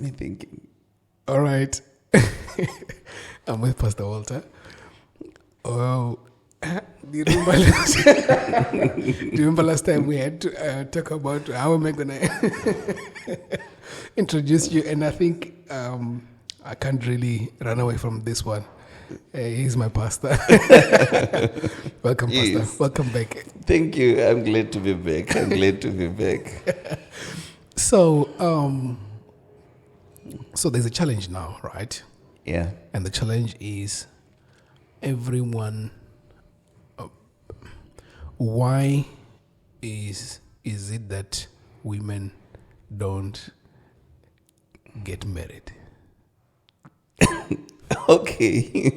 me thinking. All right. I'm with Pastor Walter. Well, do you remember last time we had to talk about how am I going to introduce you? And I think I can't really run away from this one. He's my pastor. Welcome, Yes. Pastor. Welcome back. Thank you. I'm glad to be back. So there's a challenge now, right? Yeah. And the challenge is everyone. Why is it that women don't get married? Okay.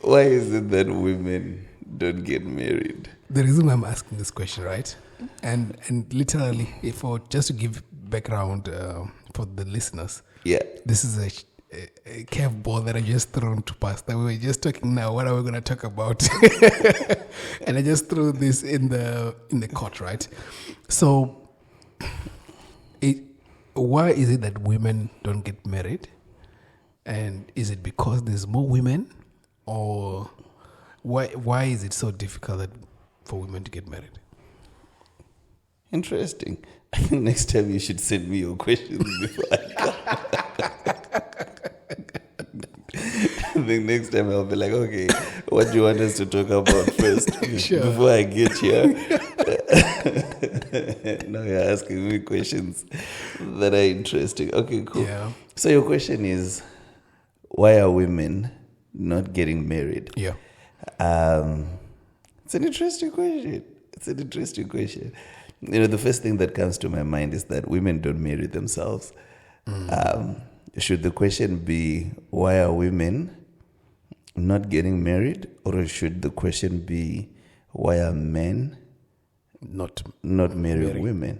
Why is it that women don't get married? The reason I'm asking this question, right? And literally, just to give background for the listeners, Yeah. this is a curveball that I just thrown to Pastor. We were just talking now. What are we going to talk about? And I just threw this in the court, right? So, why is it that women don't get married? And is it because there's more women, or why is it so difficult for women to get married? Interesting. I think next time you should send me your questions before I come. I think next time I'll be like, okay, what do you want us to talk about first? Sure. Before I get here. Now you're asking me questions that are interesting. Okay, cool. Yeah. So your question is, why are women not getting married? Yeah. It's an interesting question. The first thing that comes to my mind is that women don't marry themselves. Should the question be, why are women not getting married? Or should the question be, why are men not marrying women?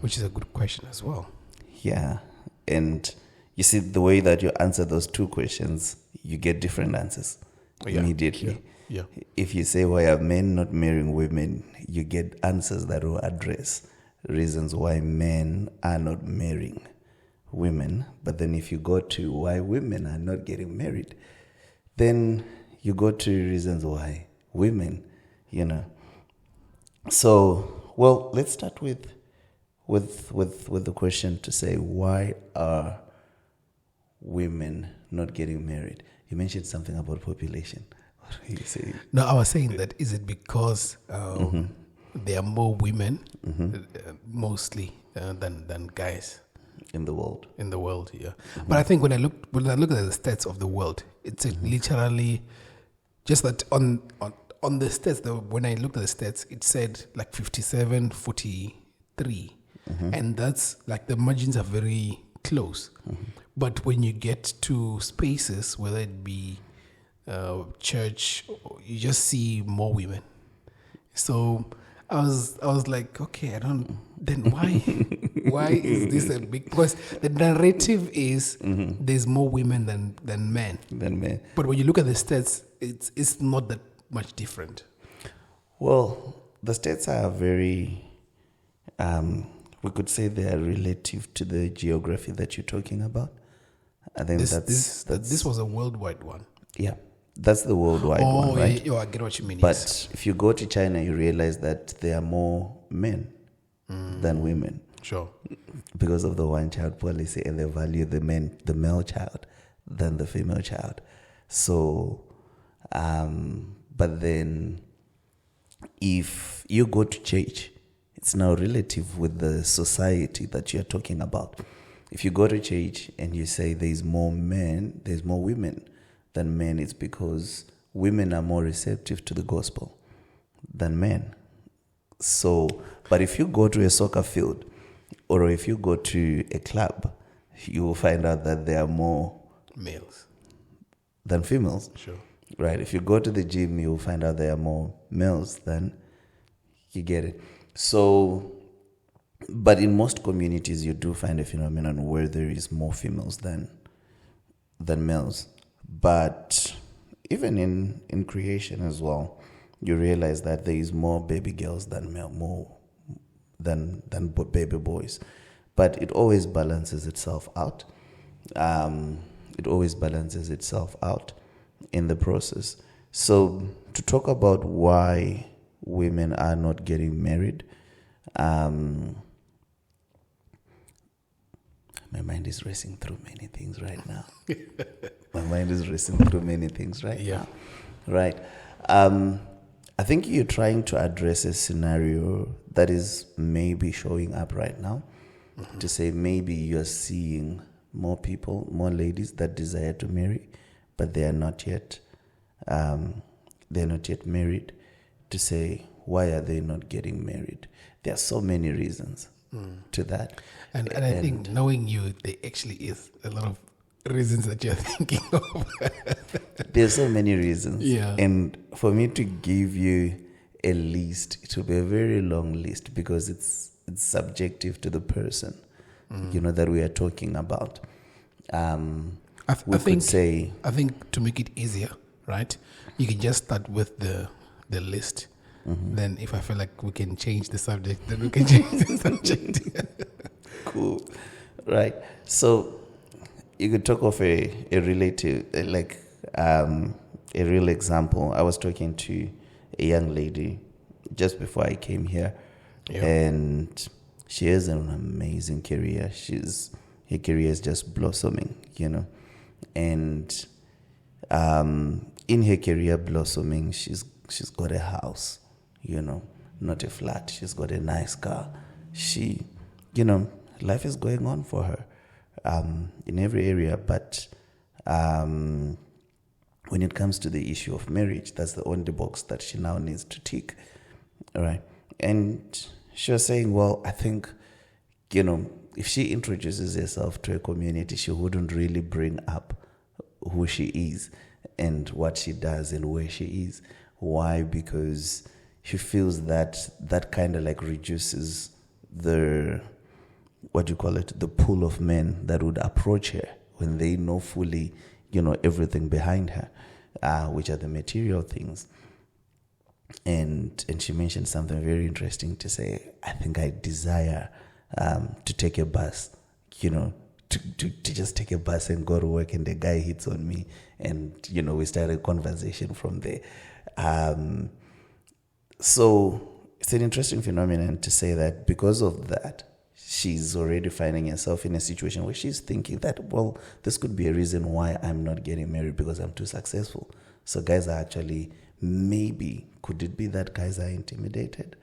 Which is a good question as well. Yeah. And you see, the way that you answer those two questions, you get different answers immediately. Yeah. If you say, why are men not marrying women, you get answers that will address reasons why men are not marrying women. But then if you go to why women are not getting married, then you go to reasons why women, So, well, let's start with the question to say, why are women not getting married? You mentioned something about population. What are you saying? No, I was saying that, is it because there are more women, mostly, than guys In the world. in the world? Yeah. But I think when I look at the stats of the world, it's literally just that on the stats. When I looked at the stats, it said like 57-43, and that's like the margins are very close. But when you get to spaces, whether it be church, you just see more women. So I was like, okay, I don't. Then why is this a big? Because the narrative is there's more women than men. But when you look at the stats, it's not that much different. Well, the stats are very. We could say they are relative to the geography that you're talking about. I think this was a worldwide one. Yeah, that's the worldwide one, right? Yeah, I get what you mean. But yes. if you go to China, you realize that there are more men than women. Sure. Because of the one-child policy, and they value the male child than the female child. So, but then if you go to church, it's now relative with the society that you're talking about. If you go to church and you say there's more women than men, it's because women are more receptive to the gospel than men. So, but if you go to a soccer field or if you go to a club, you will find out that there are more males than females. Sure. Right. If you go to the gym, you will find out there are more males than, you get it. So, but in most communities, you do find a phenomenon where there is more females than males. But even in creation as well, you realize that there is more baby girls than male, more than baby boys, but it always balances itself out. It always balances itself out in the process. So to talk about why women are not getting married, my mind is racing through many things right now. Yeah. Right. I think you're trying to address a scenario that is maybe showing up right now. To say maybe you're seeing more people, more ladies that desire to marry, but they are not yet married. To say, why are they not getting married? There are so many reasons to that. And I think knowing you, there actually is a lot of reasons that you're thinking of. There's so many reasons. Yeah. And for me to give you a list, it will be a very long list because it's subjective to the person, that we are talking about. I think to make it easier, right? You can just start with the list. Then if I feel like we can change the subject, then we can change the subject. Cool. Right. So you could talk of a relative, a real example. I was talking to a young lady just before I came here, and she has an amazing career. Her career is just blossoming, and in her career blossoming, she's got a house, not a flat. She's got a nice car. She, life is going on for her in every area. But when it comes to the issue of marriage, that's the only box that she now needs to tick. All right. And she was saying, well, I think, if she introduces herself to a community, she wouldn't really bring up who she is and what she does and where she is. Why? Because she feels that kind of reduces the pool of men that would approach her when they know fully, everything behind her, which are the material things. And she mentioned something very interesting to say, I think I desire to take a bus, to just take a bus and go to work, and the guy hits on me, and, we start a conversation from there. So it's an interesting phenomenon to say that because of that, she's already finding herself in a situation where she's thinking that, well, this could be a reason why I'm not getting married, because I'm too successful. So guys are actually, maybe, could it be that guys are intimidated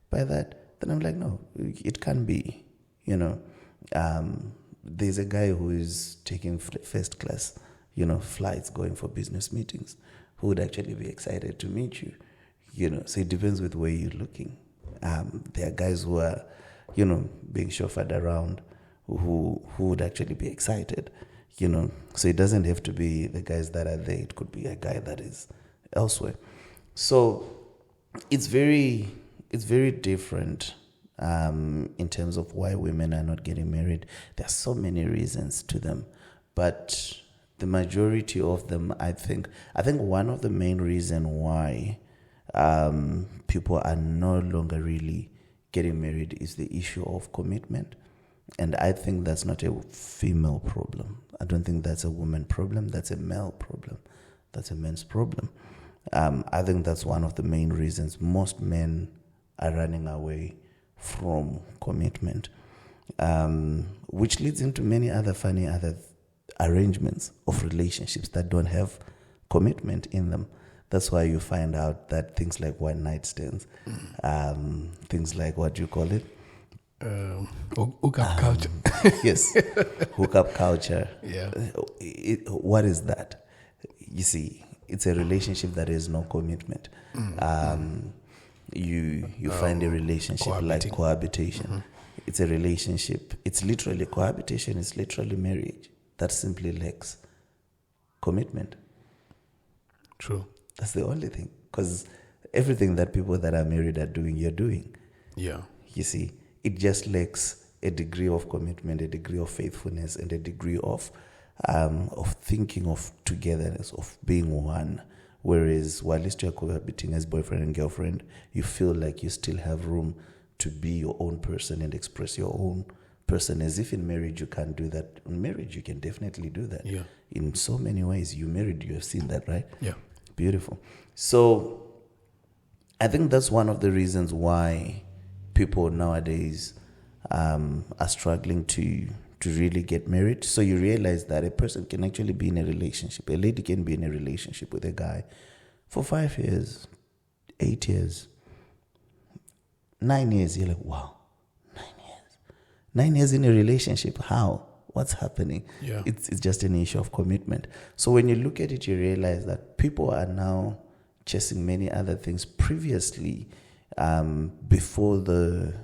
by that? Then I'm like, no, it can be, there's a guy who is taking first class, flights, going for business meetings, who would actually be excited to meet you, so it depends with where you're looking. There are guys who are, being chauffeured around who would actually be excited, so it doesn't have to be the guys that are there. It could be a guy that is elsewhere. So it's very different in terms of why women are not getting married. There are so many reasons to them, but the majority of them, I think one of the main reasons why people are no longer really getting married is the issue of commitment. And I think that's not a female problem. I don't think that's a woman problem. That's a male problem. That's a man's problem. I think that's one of the main reasons most men are running away from commitment, which leads into many other funny arrangements of relationships that don't have commitment in them. That's why you find out that things like one night stands, things like, what do you call it? Hookup culture. Yes, hookup culture. Yeah. What is that? You see, it's a relationship that has no commitment. You find a relationship like cohabitation. It's a relationship. It's literally cohabitation. It's literally marriage. That simply lacks commitment. True. That's the only thing. Because everything that people that are married are doing, you're doing. Yeah. You see, it just lacks a degree of commitment, a degree of faithfulness, and a degree of thinking of togetherness, of being one. Whereas while you're cohabiting as boyfriend and girlfriend, you feel like you still have room to be your own person and express your own person, as if in marriage you can't do that. In marriage you can definitely do that. Yeah. In so many ways. You married, you have seen that, right? Yeah. Beautiful. So I think that's one of the reasons why people nowadays are struggling to really get married. So you realize that a person can actually be in a relationship. A lady can be in a relationship with a guy for 5 years, 8 years, 9 years. You're like, wow, 9 years. 9 years in a relationship. How? What's happening? Yeah. It's just an issue of commitment. So when you look at it, you realize that people are now chasing many other things. Previously, before the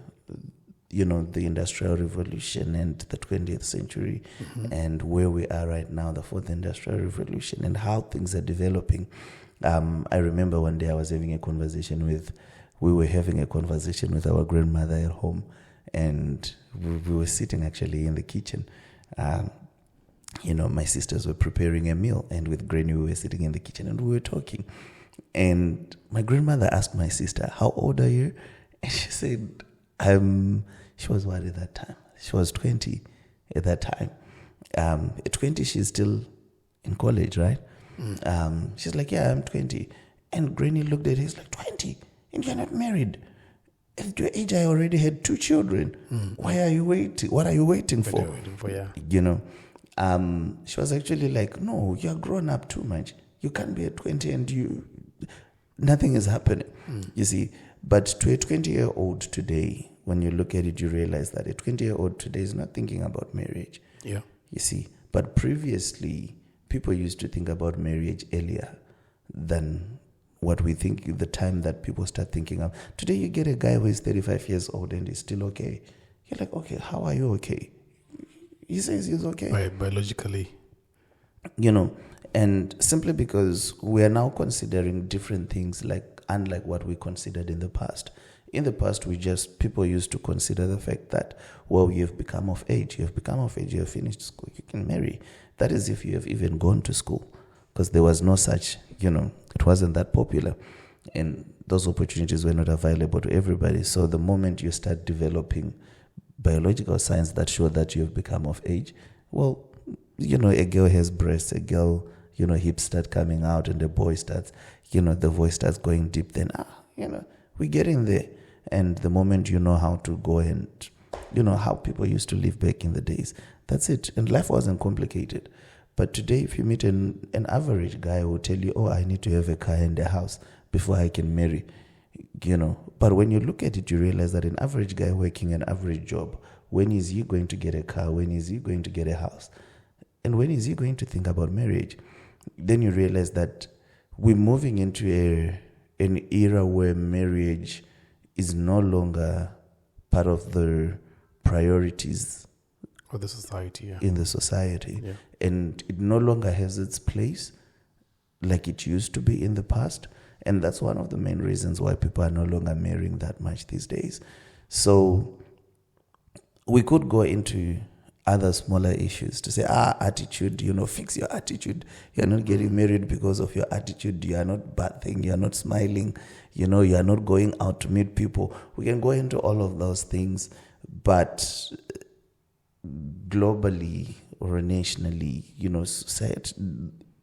Industrial Revolution and the 20th century, and where we are right now, the Fourth Industrial Revolution, and how things are developing. I remember one day I was having a conversation with our grandmother at home, and we were sitting actually in the kitchen. My sisters were preparing a meal, and with Granny we were sitting in the kitchen and we were talking. And my grandmother asked my sister, "How old are you?" And she said, she was what at that time? She was 20 at that time. At 20, she's still in college, right? She's like, "Yeah, I'm 20. And Granny looked at her, he's like, 20? And you're not married? At your age, I already had 2 children. Why are you waiting? What are you waiting for?" She was actually like, "No, you're grown up too much. You can't be at 20 and nothing is happening." You see, but to a 20-year-old today, when you look at it, you realize that a 20-year-old today is not thinking about marriage. Yeah. You see, but previously, people used to think about marriage earlier than what we think, the time that people start thinking of. Today, you get a guy who is 35 years old and is still okay. You're like, "Okay, how are you okay?" He says he's okay. Right, biologically. And simply because we are now considering different things, unlike what we considered in the past. In the past, people used to consider the fact that, well, you've become of age, you have finished school, you can marry. That is if you have even gone to school, because there was no such, it wasn't that popular, and those opportunities were not available to everybody. So the moment you start developing biological signs that show that you've become of age, well, a girl has breasts, a girl, hips start coming out, and the boy starts, the voice starts going deep, then, we're getting there. And the moment you know how to go and, how people used to live back in the days, that's it. And life wasn't complicated. But today, if you meet an average guy who will tell you, "Oh, I need to have a car and a house before I can marry," But when you look at it, you realize that an average guy working an average job, when is he going to get a car? When is he going to get a house? And when is he going to think about marriage? Then you realize that we're moving into an era where marriage is no longer part of the priorities of the society, in the society. Yeah. And it no longer has its place like it used to be in the past. And that's one of the main reasons why people are no longer marrying that much these days. So we could go into other smaller issues to say, attitude, fix your attitude. You're not getting married because of your attitude. You are not bathing. You are not smiling. You are not going out to meet people. We can go into all of those things, but globally or nationally, society,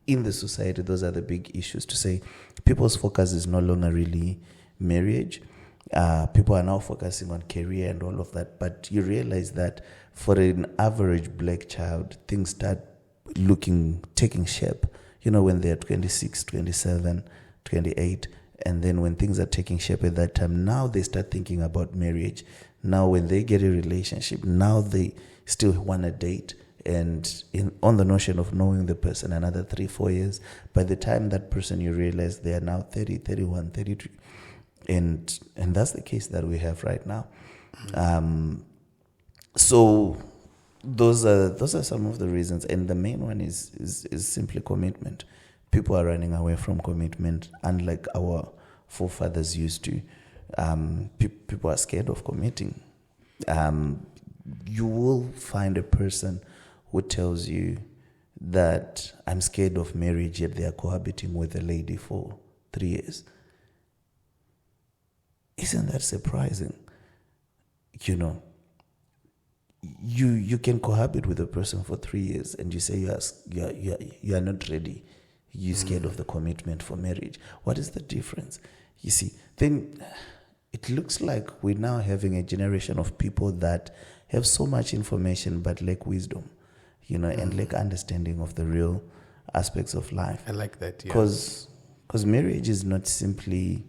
in the society, those are the big issues to say people's focus is no longer really marriage. People are now focusing on career and all of that. But you realize that for an average black child, things start taking shape, when they're 26, 27, 28. And then when things are taking shape at that time, now they start thinking about marriage. Now when they get a relationship, now they still want to date. And on the notion of knowing the person another 3-4 years, by the time that person, you realize they are now 30, 31, 32. And that's the case that we have right now. So those are some of the reasons. And the main one is simply commitment. People are running away from commitment, unlike our forefathers used to. People are scared of committing. You will find a person who tells you that I'm scared of marriage, yet they are cohabiting with a lady for 3 years. Isn't that surprising? you know, you can cohabit with a person for 3 years and you say you are not ready. You're scared of the commitment for marriage. What is the difference? You see, then it looks like we're now having a generation of people that have so much information but lack wisdom, and lack understanding of the real aspects of life. I like that, yeah. Because marriage is not simply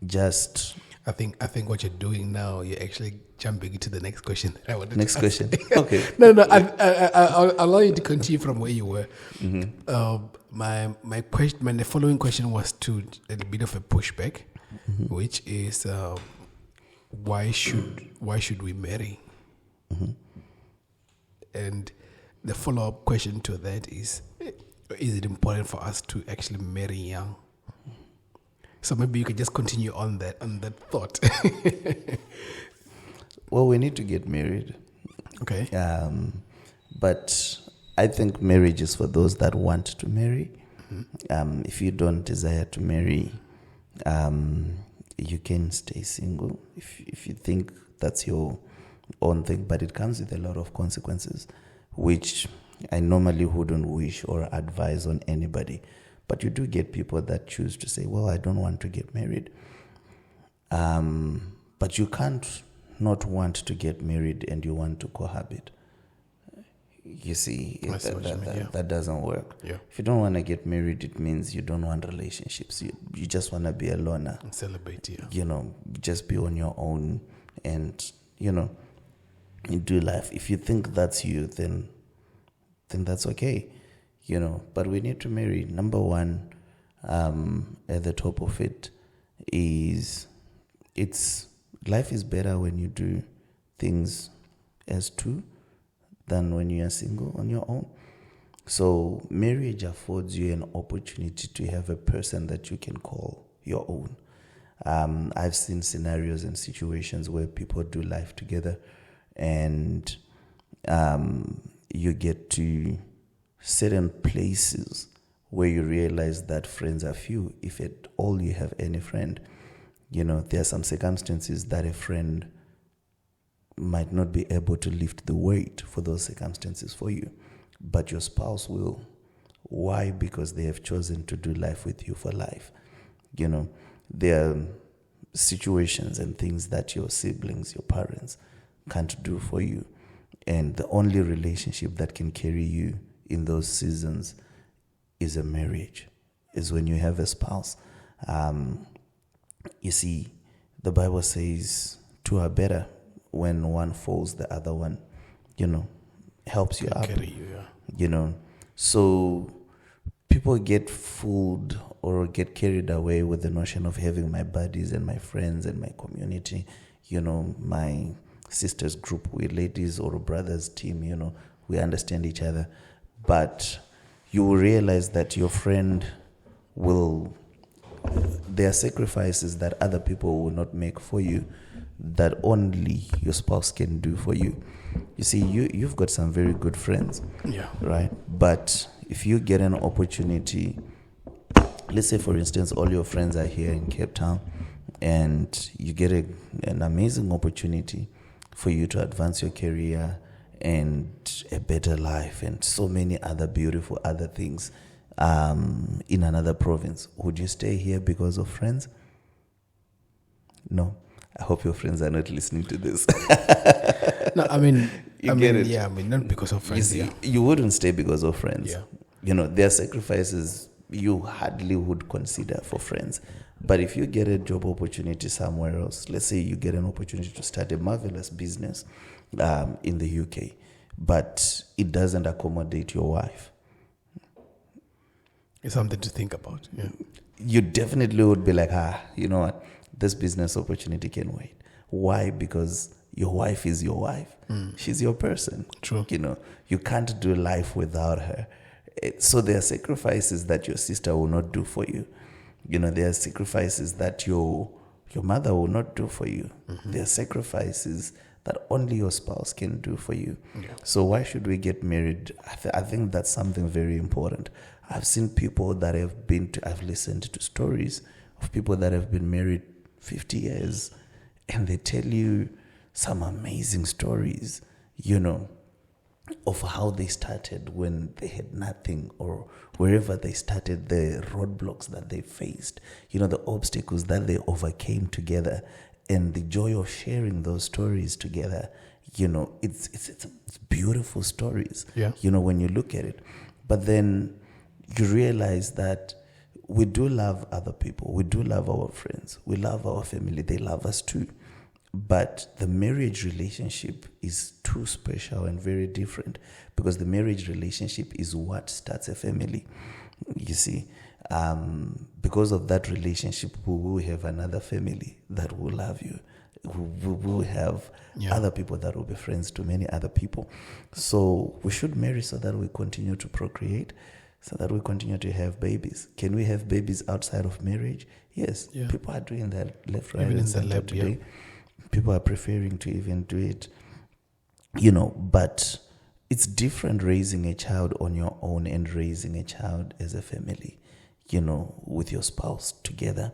just... I think what you're doing now, you're actually jumping into the next question. Next question. Okay. No, I'll allow you to continue from where you were. My question, the following question was to a bit of a pushback, which is why should we marry? And the follow-up question to that is it important for us to actually marry young? So maybe you could just continue on that thought. Well, we need to get married. Okay. But I think marriage is for those that want to marry. If you don't desire to marry, you can stay single if you think that's your own thing. But it comes with a lot of consequences, which I normally wouldn't wish or advise on anybody. But you do get people that choose to say, well, I don't want to get married. But you can't not want to get married and you want to cohabit. You see, that doesn't work. Yeah. If you don't want to get married, it means you don't want relationships. You just want to be a loner. And celebrate, yeah. Just be on your own and, you do life. If you think that's you, then that's okay. But we need to marry. Number one, at the top of it is life is better when you do things as two than when you are single on your own. So marriage affords you an opportunity to have a person that you can call your own. I've seen scenarios and situations where people do life together and you get to certain places where you realize that friends are few, if at all you have any friend. There are some circumstances that a friend might not be able to lift the weight for those circumstances for you, but your spouse will. Why? Because they have chosen to do life with you for life. There are situations and things that your siblings, your parents can't do for you, and the only relationship that can carry you in those seasons is a marriage, is when you have a spouse. You see, the Bible says two are better when one falls, the other one, helps you up. Carry you, yeah. So people get fooled or get carried away with the notion of having my buddies and my friends and my community, my sisters group, we ladies or brothers team, we understand each other. But you will realize that your friend there are sacrifices that other people will not make for you that only your spouse can do for you. You see, you've got some very good friends, yeah, right? But if you get an opportunity, let's say for instance, all your friends are here in Cape Town and you get an amazing opportunity for you to advance your career and a better life and so many other beautiful other things in another province. Would you stay here because of friends? No. I hope your friends are not listening to this. No, I mean, get it? Yeah, not because of friends. You wouldn't stay because of friends. Yeah. There are sacrifices you hardly would consider for friends. But if you get a job opportunity somewhere else, let's say you get an opportunity to start a marvelous business in the UK, but it doesn't accommodate your wife. It's something to think about. Yeah. You definitely would be like, you know what? This business opportunity can wait. Why? Because your wife is your wife. She's your person. True. You can't do life without her. So there are sacrifices that your sister will not do for you. There are sacrifices that your mother will not do for you. Mm-hmm. There are sacrifices that only your spouse can do for you. Yeah. So why should we get married? I think that's something very important. I've seen people that I've listened to stories of people that have been married 50 years, and they tell you some amazing stories, you know, of how they started when they had nothing, or wherever they started, the roadblocks that they faced, you know, the obstacles that they overcame together, and the joy of sharing those stories together. You know, it's beautiful stories. Yeah. You know, when you look at it, but then you realize that we do love other people. We do love our friends. We love our family. They love us too. But the marriage relationship is too special and very different, because the marriage relationship is what starts a family. You see, because of that relationship, we will have another family that will love you. We will have other people that will be friends to many other people. So we should marry so that we continue to procreate, so that we continue to have babies. Can we have babies outside of marriage? Yes. Yeah. People are doing that left, right, and center today. Yeah. People are preferring to even do it, you know, but it's different raising a child on your own and raising a child as a family, you know, with your spouse together.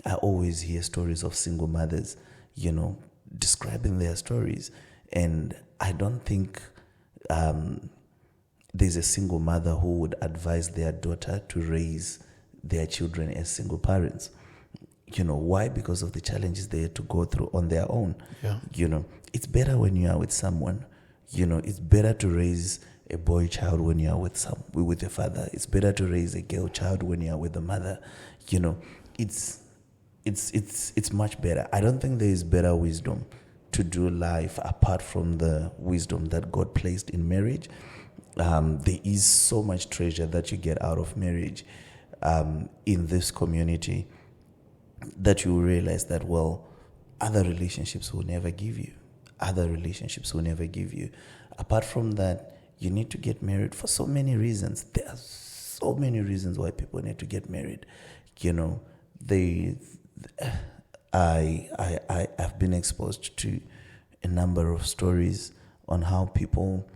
I always hear stories of single mothers, you know, describing their stories. And I don't think there's a single mother who would advise their daughter to raise their children as single parents. You know, why? Because of the challenges they had to go through on their own. Yeah. You know, it's better when you are with someone. You know, it's better to raise a boy child when you are with your father. It's better to raise a girl child when you are with the mother. You know, it's much better. I don't think there is better wisdom to do life apart from the wisdom that God placed in marriage. There is so much treasure that you get out of marriage in this community, that you realize that, well, other relationships will never give you. Other relationships will never give you. Apart from that, you need to get married for so many reasons. There are so many reasons why people need to get married. You know, I've been exposed to a number of stories on how people.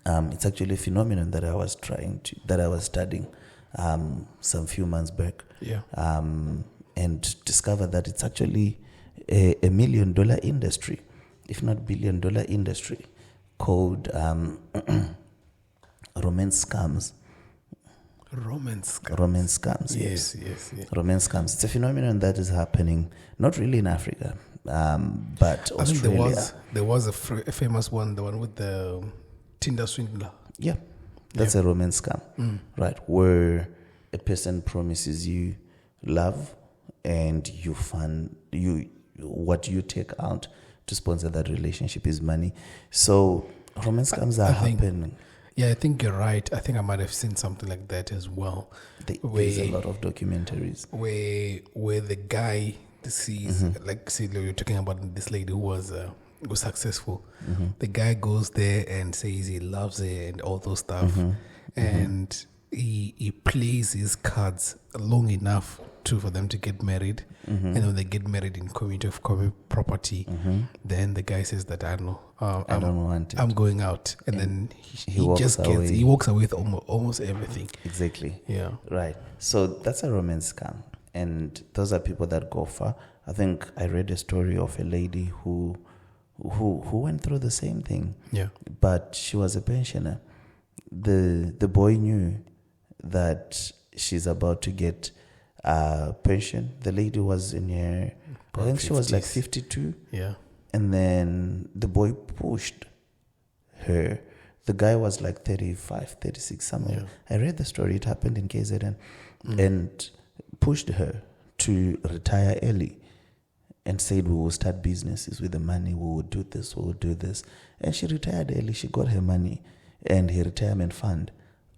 It's actually a phenomenon that I was studying some few months back. Yeah. And discovered that it's actually a $1 million industry, if not $1 billion industry, called romance scams. Romance scams. Yes. Romance scams. It's a phenomenon that is happening not really in Africa, but Australia. I think there was a famous one, the one with the Tinder swindler. Yeah, that's a romance scam, right? Where a person promises you love, and what you take out to sponsor that relationship is money. So romance scams are happening. Yeah, I think you're right. I think I might have seen something like that as well. There's a lot of documentaries where the guy sees, like, see, you're talking about this lady who was successful. The guy goes there and says he loves her and all those stuff, and he plays his cards long enough for them to get married. And when they get married in community of property, then the guy says that, I don't know, I don't want it. I'm going out, and then he walks away with almost everything. Exactly. Yeah. Right. So that's a romance scam, and those are people that go far. I think I read a story of a lady who went through the same thing. Yeah. But she was a pensioner. The boy knew that she's about to get pension. The lady was in her, I think 50s. She was like 52. Yeah. And then the boy pushed her. The guy was like 35, 36, somewhere. Yeah. I read the story. It happened in KZN. And pushed her to retire early, and said, we will start businesses with the money. We will do this. We will do this. And she retired early. She got her money and her retirement fund.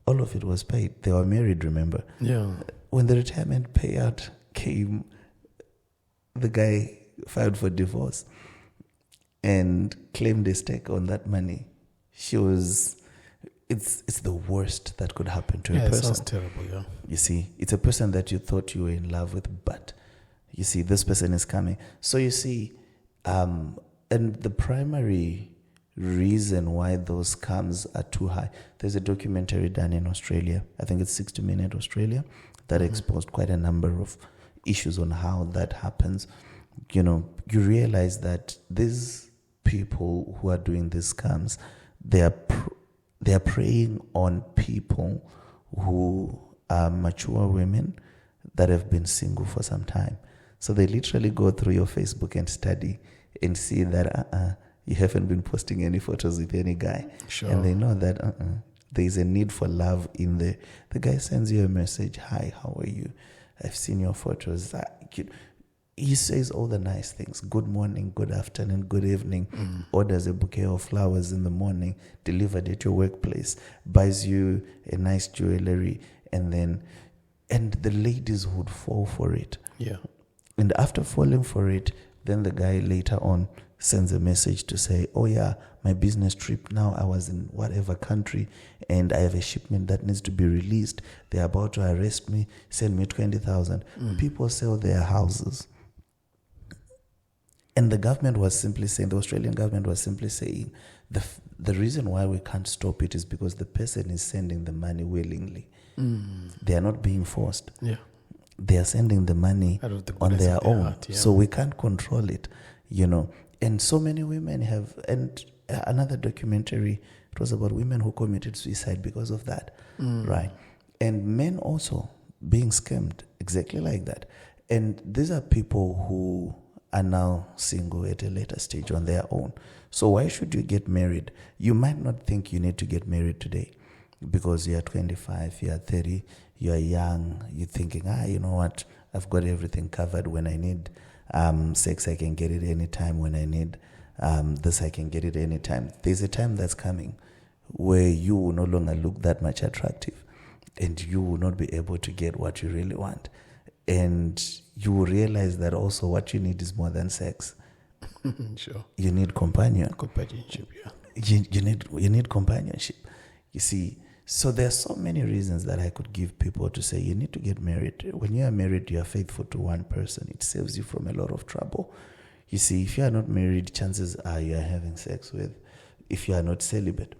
All of it was paid. They were married, remember? Yeah. When the retirement payout came, the guy filed for divorce and claimed a stake on that money. It's the worst that could happen to a person. Yeah, it sounds terrible, yeah. You see, it's a person that you thought you were in love with, but you see, this person is coming. So you see, and the primary reason why those scams are too high, there's a documentary done in Australia, I think it's 60 Minutes Australia, that exposed quite a number of issues on how that happens. you realize that these people who are doing these scams, they are preying on people who are mature women that have been single for some time. So they literally go through your Facebook and study and see that you haven't been posting any photos with any guy. Sure. And they know that there is a need for love in there. The guy sends you a message, "Hi, how are you? I've seen your photos." He says all the nice things. Good morning, good afternoon, good evening. Orders a bouquet of flowers in the morning, delivered at your workplace, buys you a nice jewelry, and the ladies would fall for it. Yeah. And after falling for it, then the guy later on sends a message to say, "Oh yeah, my business trip now, I was in whatever country and I have a shipment that needs to be released. They're about to arrest me, send me 20,000. People sell their houses. And the government was simply saying, the Australian government was simply saying, the reason why we can't stop it is because the person is sending the money willingly. They are not being forced. Yeah. They are sending the money on their own. Heart, yeah. So we can't control it, And so many women have, and another documentary, it was about women who committed suicide because of that, right? And men also being scammed exactly like that. And these are people who are now single at a later stage on their own. So why should you get married? You might not think you need to get married today because you're 25, you're 30, you're young, you're thinking, you know what, I've got everything covered. When I need sex, I can get it anytime. When I need this, I can get it anytime. There's a time that's coming where you will no longer look that much attractive and you will not be able to get what you really want. And you will realize that also what you need is more than sex. Sure. You need Companionship, yeah. You need companionship. You see, so there are so many reasons that I could give people to say you need to get married. When you are married, you are faithful to one person. It saves you from a lot of trouble. You see, if you are not married, chances are you are having sex with, if you are not celibate,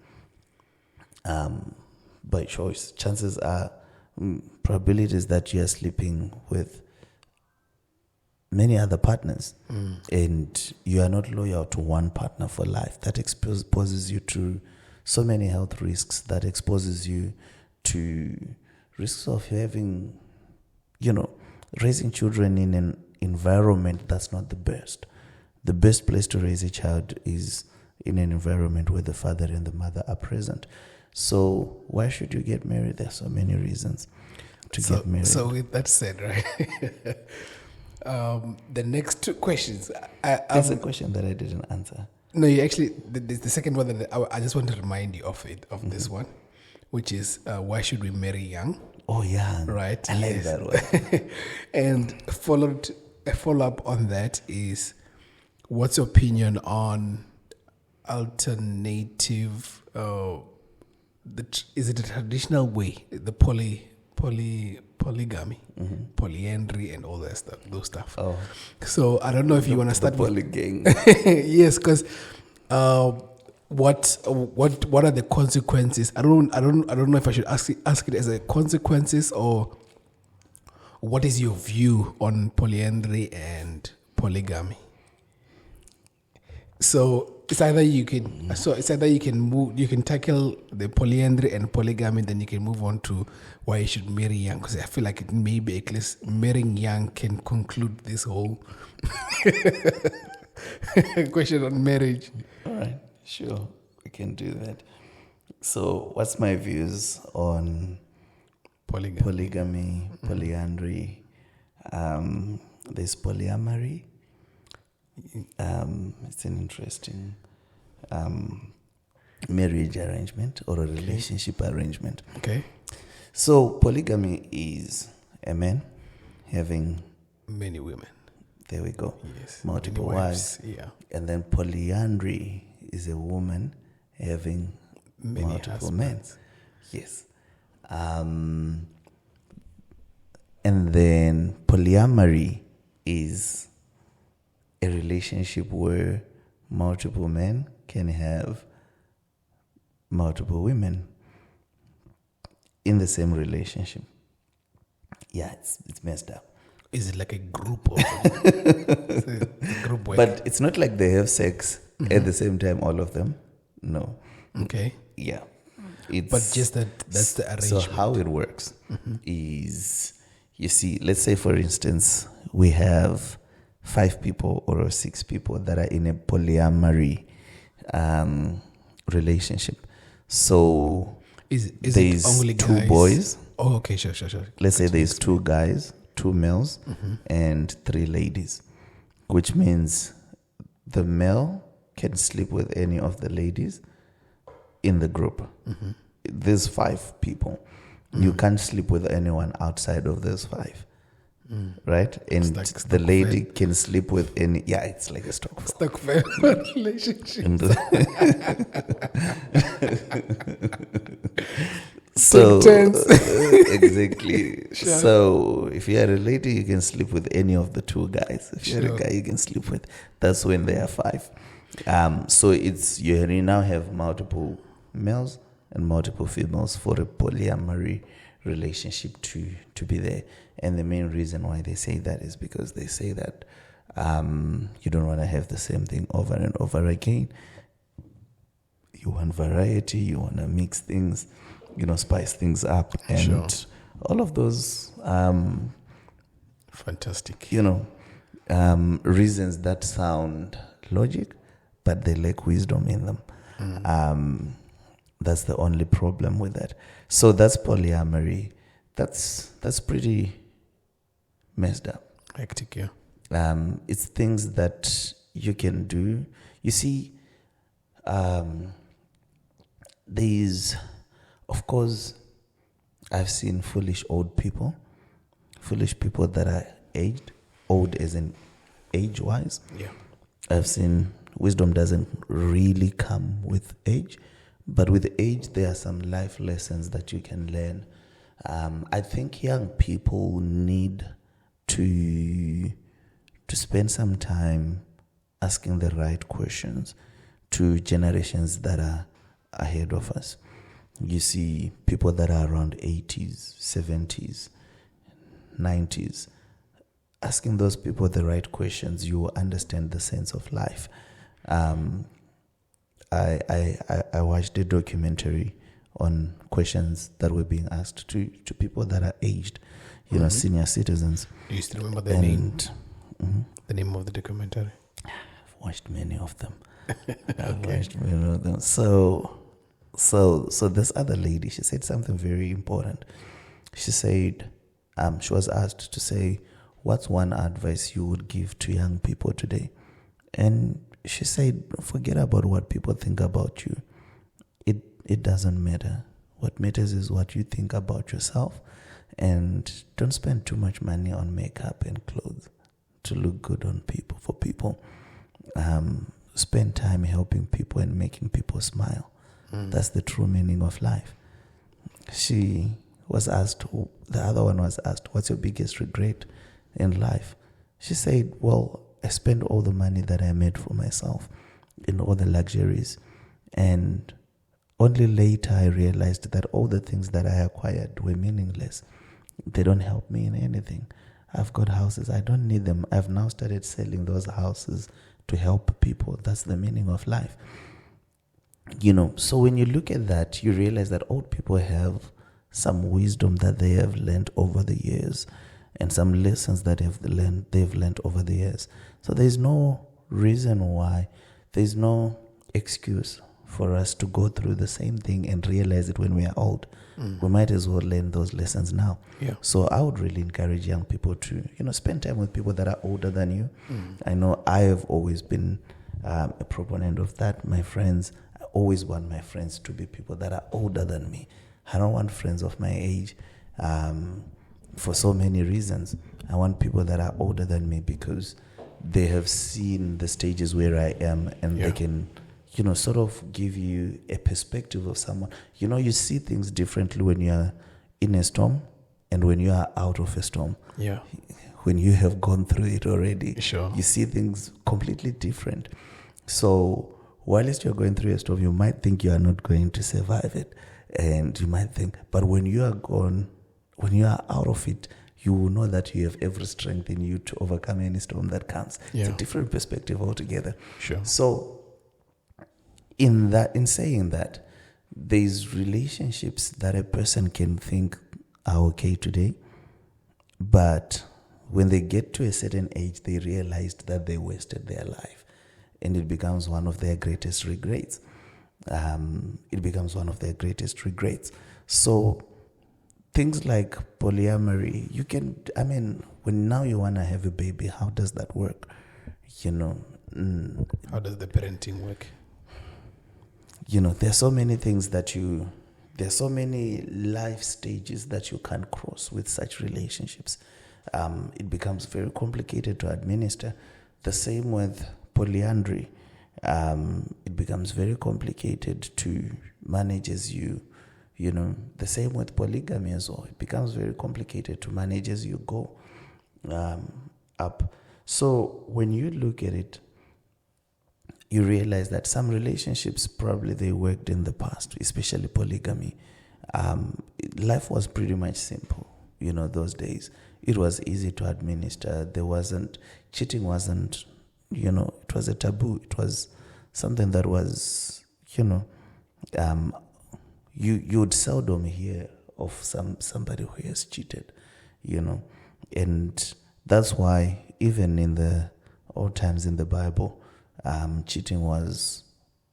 by choice, chances are, probabilities that you are sleeping with many other partners and you are not loyal to one partner for life. That exposes you to so many health risks, that exposes you to risks of having, raising children in an environment that's not the best. The best place to raise a child is in an environment where the father and the mother are present. So why should you get married? There are so many reasons to get married. So with that said, right, the next two questions. There's a question that I didn't answer. No, you actually, the second one that I just want to remind you of this one, which is why should we marry young? Oh, young. Right. I like that one. And a follow-up on that is, what's your opinion on alternative, is it a traditional way, the polygamy, polyandry, and all that stuff, those stuff. Oh, so I don't know if you want to start poly gang. Yes, because what are the consequences? I don't know if I should ask it as a consequences, or what is your view on polyandry and polygamy? So it's either you can move, you can tackle the polyandry and polygamy, then you can move on to why you should marry young, because I feel like it may be at least marrying young can conclude this whole question on marriage. All right, sure, we can do that. So what's my views on polygamy, polyandry? There's polyamory. It's an interesting marriage arrangement or a relationship arrangement. Okay. So polygamy is a man having many women. There we go. Yes. Multiple wives. Yeah. And then polyandry is a woman having many multiple men. husbands. Yes. And then polyamory is a relationship where multiple men can have multiple women in the same relationship. Yeah, it's messed up. Is it like a group or it's a group work? But it's not like they have sex at the same time, all of them. No. Okay. Yeah. It's, But just that's the arrangement. So how it works is, you see, let's say for instance, we have 5 people or 6 people that are in a polyamory relationship. So is there's it only 2 guys? boys. Oh, okay, sure. Let's say there's 2 guys, 2 males, and 3 ladies, which means the male can sleep with any of the ladies in the group. There's 5 people. You can't sleep with anyone outside of those 5. Right? And like the lady can sleep with any. Yeah, it's like a stock fair relationship. So turns. exactly. Sure. So if you're a lady, you can sleep with any of the 2 guys. If you're Sure. a guy, you can sleep with. That's when there are 5. So it's you now have multiple males and multiple females for a polyamory relationship to be there. And the main reason why they say that is because they say that you don't want to have the same thing over and over again. You want variety, you want to mix things, spice things up, and Sure. all of those Fantastic. reasons that sound logic, but they lack wisdom in them. That's the only problem with that. So that's polyamory. That's pretty messed up. Hectic, yeah. It's things that you can do. You see, there's, of course, I've seen foolish people that are aged, old as in age-wise. Yeah. I've seen wisdom doesn't really come with age, but with age, there are some life lessons that you can learn. I think young people need to spend some time asking the right questions to generations that are ahead of us. You see people that are around 80s, 70s, 90s. Asking those people the right questions, you will understand the sense of life. I watched a documentary on questions that were being asked to people that are aged, senior citizens. Do you still remember the name? The name of the documentary? I've watched many of them. I've watched many of them. So this other lady, she said something very important. She said, she was asked to say, what's one advice you would give to young people today? And she said, forget about what people think about you. It doesn't matter. What matters is what you think about yourself. And don't spend too much money on makeup and clothes to look good on people, for people. Spend time helping people and making people smile. That's the true meaning of life. She was asked, the other one was asked, what's your biggest regret in life? She said, well, I spent all the money that I made for myself in all the luxuries. And only later I realized that all the things that I acquired were meaningless. They don't help me in anything. I've got houses. I don't need them. I've now started selling those houses to help people. That's the meaning of life. So when you look at that, you realize that old people have some wisdom that they have learned over the years and some lessons that they've learned over the years. So there's no reason why, there's no excuse for us to go through the same thing and realize it when we are old. We might as well learn those lessons now. Yeah. So I would really encourage young people to, spend time with people that are older than you. I know I have always been a proponent of that. My friends, I always want my friends to be people that are older than me. I don't want friends of my age for so many reasons. I want people that are older than me because they have seen the stages where I am, and they can, sort of give you a perspective of someone. You see things differently when you're in a storm and when you are out of a storm. Yeah. When you have gone through it already, Sure. you see things completely different. So whilst you're going through a storm, you might think you are not going to survive it. And you might think, but when you are gone, when you are out of it, you will know that you have every strength in you to overcome any storm that comes. It's a different perspective altogether. Sure. So in saying that, there's relationships that a person can think are okay today, but when they get to a certain age, they realized that they wasted their life, and it becomes one of their greatest regrets. So things like polyamory, when now you want to have a baby, how does that work? How does the parenting work? There's so many things there's so many life stages that you can cross with such relationships. It becomes very complicated to administer. The same with polyandry. It becomes very complicated to manage as the same with polygamy as well. It becomes very complicated to manage as you go up. So when you look at it, you realize that some relationships probably they worked in the past, especially polygamy. Life was pretty much simple, those days. It was easy to administer. Cheating wasn't, it was a taboo. It was something that was, you would seldom hear of somebody who has cheated, and that's why even in the old times in the Bible, cheating was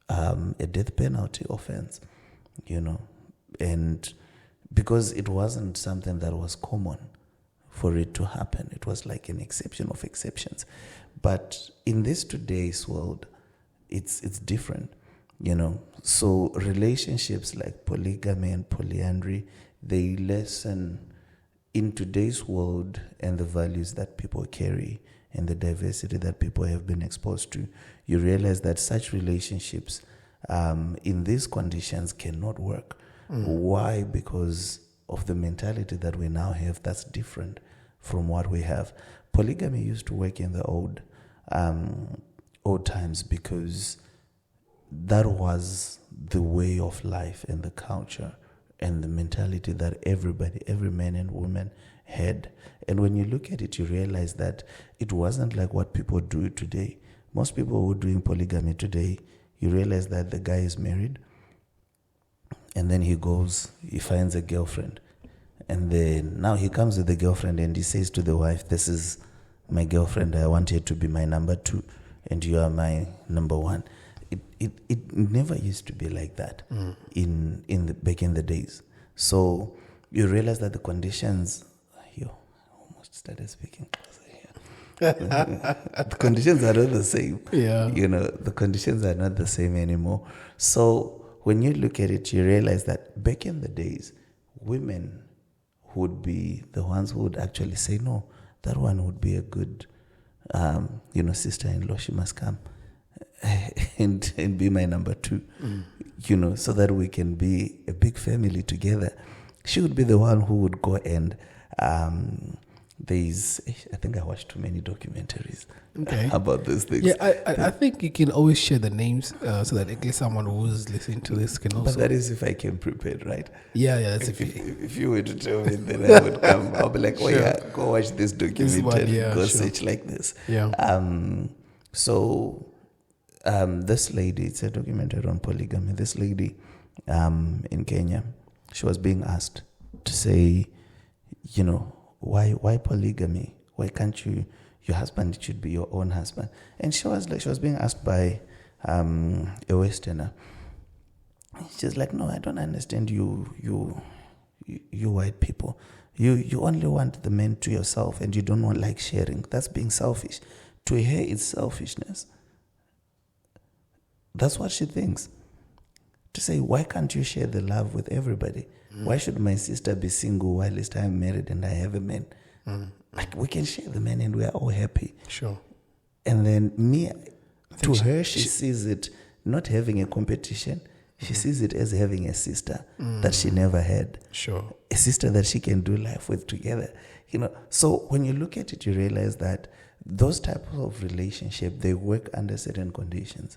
a death penalty offense, and because it wasn't something that was common for it to happen. It was like an exception of exceptions. But in this today's world, it's different, So relationships like polygamy and polyandry, they lessen in today's world and the values that people carry and the diversity that people have been exposed to. You realize that such relationships in these conditions cannot work. Why? Because of the mentality that we now have that's different from what we have. Polygamy used to work in the old times because that was the way of life and the culture and the mentality that every man and woman had. And when you look at it, you realize that it wasn't like what people do today. Most people who are doing polygamy today, you realize that the guy is married, and then he finds a girlfriend. And then now he comes with the girlfriend and he says to the wife, "This is my girlfriend. I want her to be my number 2 and you are my number 1." It never used to be like that back in the days. So you realize that the conditions, I almost started speaking closer here. The conditions are not the same. Yeah. The conditions are not the same anymore. So when you look at it, you realize that back in the days, women would be the ones who would actually say, "No, that one would be a good, sister-in-law. She must come and be my number 2, so that we can be a big family together." She would be the one who would go and I think I watched too many documentaries about those things. Yeah, I think you can always share the names so that in case someone who's listening to this can also. But that is if I came prepared, right? Yeah, that's if you were to tell me, then I would come. I'll be like, "Oh yeah, go watch this documentary, go search like this." Yeah. So this lady, it's a documentary on polygamy. This lady in Kenya, she was being asked to say, why polygamy? Why can't your husband should be your own husband? And she was being asked by a Westerner. She's like, "No, I don't understand you white people. You only want the men to yourself and you don't want like sharing. That's being selfish." To her, it's selfishness. That's what she thinks. To say, why can't you share the love with everybody? Why should my sister be single while I'm married and I have a man? Like, we can share the man and we are all happy. Sure. And then she sees it not having a competition. She sees it as having a sister that she never had. Sure. A sister that she can do life with together. So when you look at it, you realize that those types of relationship, they work under certain conditions.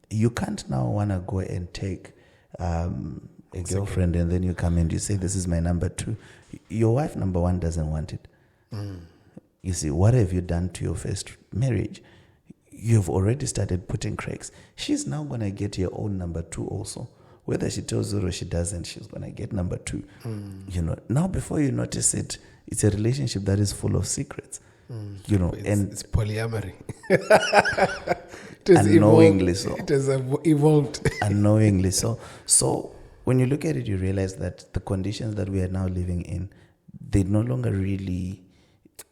You can't now want to go and take a girlfriend and then you come and you say, "This is my number 2. Your wife, number 1, doesn't want it. You see, what have you done to your first marriage? You've already started putting cracks. She's now going to get your own number 2 also. Whether she tells you or she doesn't, she's going to get number 2. You know, now before you notice it, it's a relationship that is full of secrets. You know, it's polyamory. Unknowingly so. It has evolved. Unknowingly so. So when you look at it, you realize that the conditions that we are now living in, they no longer really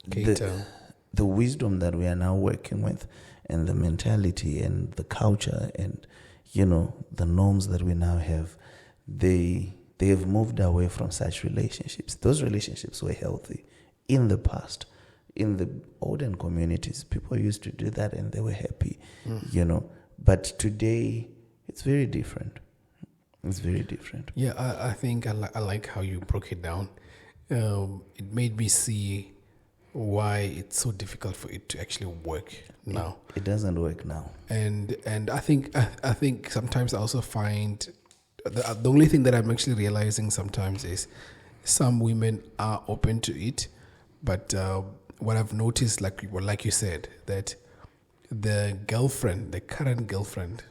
the wisdom that we are now working with, and the mentality and the culture and, you know, the norms that we now have, they have moved away from such relationships. Those relationships were healthy in the past. In the olden communities, people used to do that and they were happy, you know. But today, it's very different. It's very different. Yeah, I think I like how you broke it down. It made me see why it's so difficult for it to actually work now. It doesn't work now. And I think sometimes I also find the only thing that I'm actually realizing sometimes is some women are open to it, but what I've noticed, like you said, that the current girlfriend,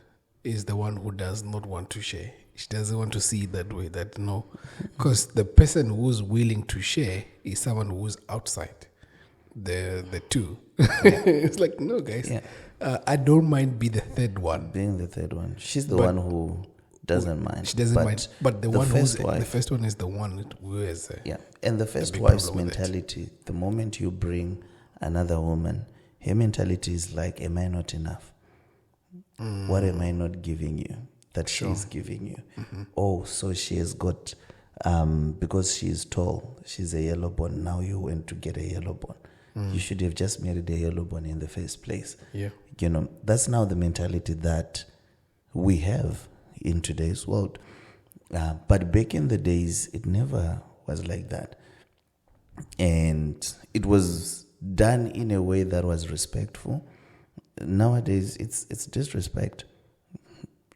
is the one who does not want to share. She doesn't want to see it that way. That no, because the person who's willing to share is someone who's outside the two. It's like, no, guys. Yeah. I don't mind being the third one. Being the third one, she's the one who doesn't mind. She doesn't mind. But the first one is the one who is. And the first wife's mentality. The moment you bring another woman, her mentality is like, "Am I not enough? What am I not giving you that she's giving you?" Oh, so she has got, because she is tall, she's a yellow bone. Now you went to get a yellow bone. You should have just married a yellow bone in the first place. Yeah. You know, that's now the mentality that we have in today's world. But back in the days, it never was like that. And it was done in a way that was respectful. Nowadays, it's disrespect.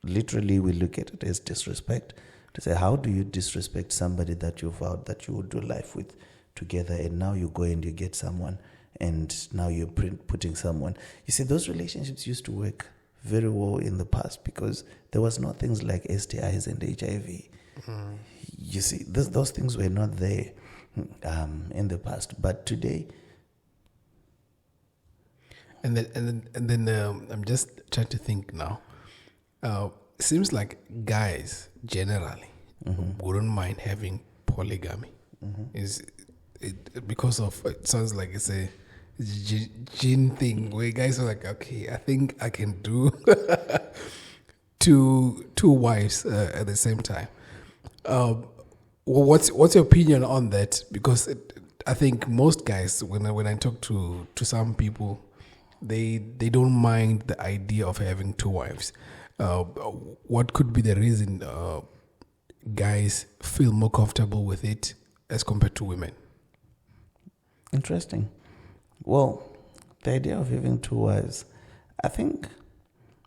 Literally, we look at it as disrespect. To say, how do you disrespect somebody that you vowed that you would do life with together, and now you go and you get someone, and now you're putting someone. You see, those relationships used to work very well in the past because there was no things like STIs and HIV. You see, those things were not there in the past, but today. And then I'm just trying to think now. Seems like guys generally wouldn't mind having polygamy. Is it because of, it sounds like it's a gene thing where guys are like, okay, I think I can do two wives at the same time. What's your opinion on that? Because I think most guys, when I talk to some people, they don't mind the idea of having two wives. What could be the reason guys feel more comfortable with it as compared to women? Interesting. Well, the idea of having two wives, I think,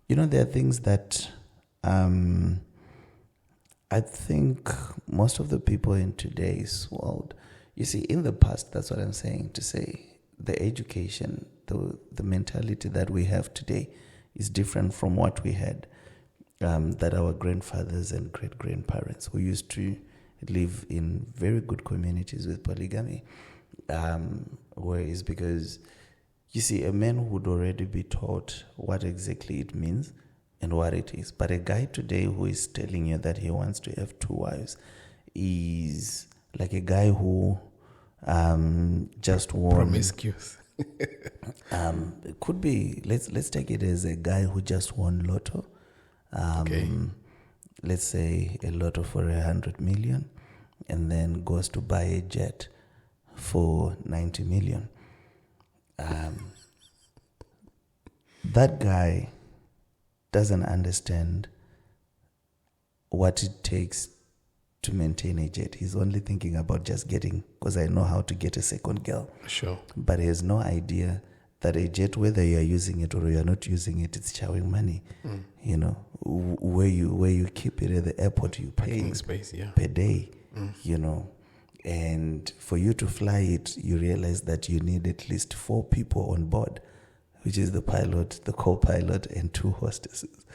there are things that I think most of the people in today's world, you see, in the past, that's what I'm saying, to say the education, the mentality that we have today is different from what we had, that our grandfathers and great-grandparents who used to live in very good communities with polygamy, whereas because, you see, a man would already be taught what exactly it means and what it is. But a guy today who is telling you that he wants to have two wives is like a guy who just won. Promiscuous. It could be, let's take it as a guy who just won lotto. Okay. Let's say a lotto for 100 million and then goes to buy a jet for 90 million. That guy doesn't understand what it takes to maintain a jet. He's only thinking about just getting, because I know how to get a second girl. Sure. But he has no idea that a jet, whether you are using it or you are not using it, it's chowing money. Where you keep it at the airport, you pay parking space, per day. And for you to fly it, you realize that you need at least 4 people on board, which is the pilot, the co-pilot, and 2 hostesses.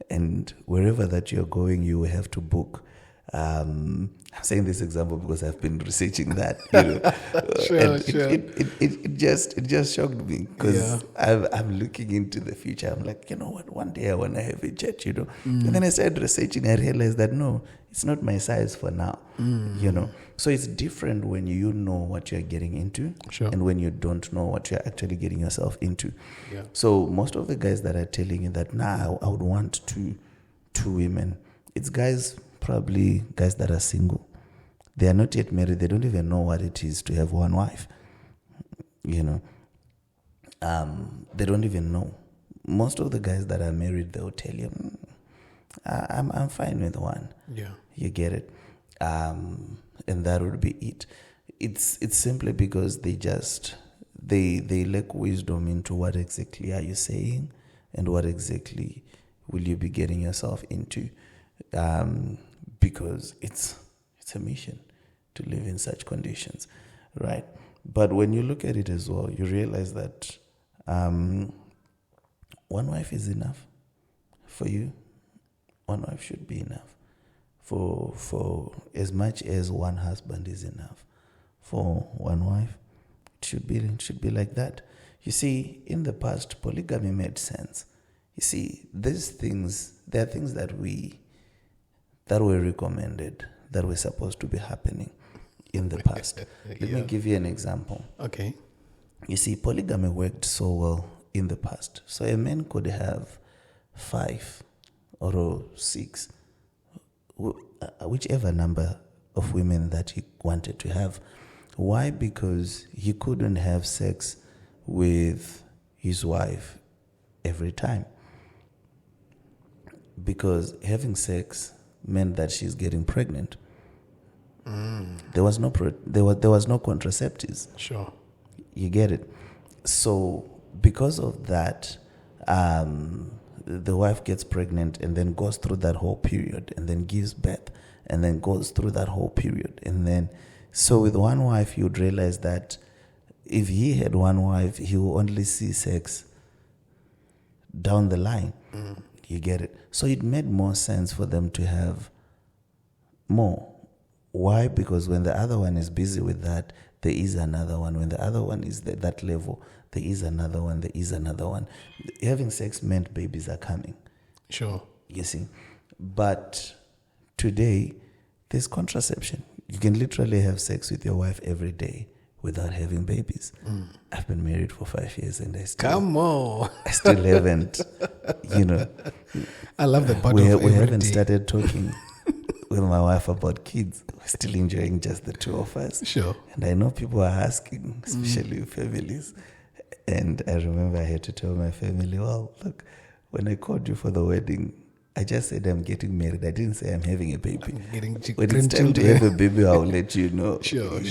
And wherever that you're going, you will have to book. I'm saying this example because I've been researching that. It just shocked me because I'm looking into the future. I'm like, you know what? One day I want to have a jet, And then I started researching. I realized that no, it's not my size for now, So it's different when you know what you're getting into and when you don't know what you're actually getting yourself into. Yeah. So most of the guys that are telling you that now I would want two women, it's probably guys that are single. They are not yet married. They don't even know what it is to have one wife. They don't even know. Most of the guys that are married, they'll tell you, I'm fine with one. Yeah. You get it? And that would be it. It's simply because they lack wisdom into what exactly are you saying and what exactly will you be getting yourself into. Because it's a mission to live in such conditions, right? But when you look at it as well, you realize that one wife is enough for you. One wife should be enough for as much as one husband is enough for one wife. It should be like that. You see, in the past, polygamy made sense. You see, there are things that were recommended, that were supposed to be happening in the past. Let me give you an example. Okay. You see, polygamy worked so well in the past. So a man could have 5 or 6, whichever number of women that he wanted to have. Why? Because he couldn't have sex with his wife every time. Because having sex meant that she's getting pregnant. There was no contraceptives. Sure. You get it? So because of that, the wife gets pregnant and then goes through that whole period and then gives birth and then goes through that whole period. And then, so with one wife, you'd realize that if he had one wife, he will only see sex down the line. You get it? So it made more sense for them to have more. Why? Because when the other one is busy with that, there is another one. When the other one is at that level, there is another one, there is another one. Having sex meant babies are coming. Sure. You see? But today, there's contraception. You can literally have sex with your wife every day without having babies. I've been married for 5 years and I still haven't, I love the part we haven't started talking with my wife about kids. We're still enjoying just the 2 of us. Sure. And I know people are asking, especially families. And I remember I had to tell my family, well, look, when I called you for the wedding, I just said I'm getting married. I didn't say I'm having a baby. When it's time to have a baby, I'll let you know. Sure.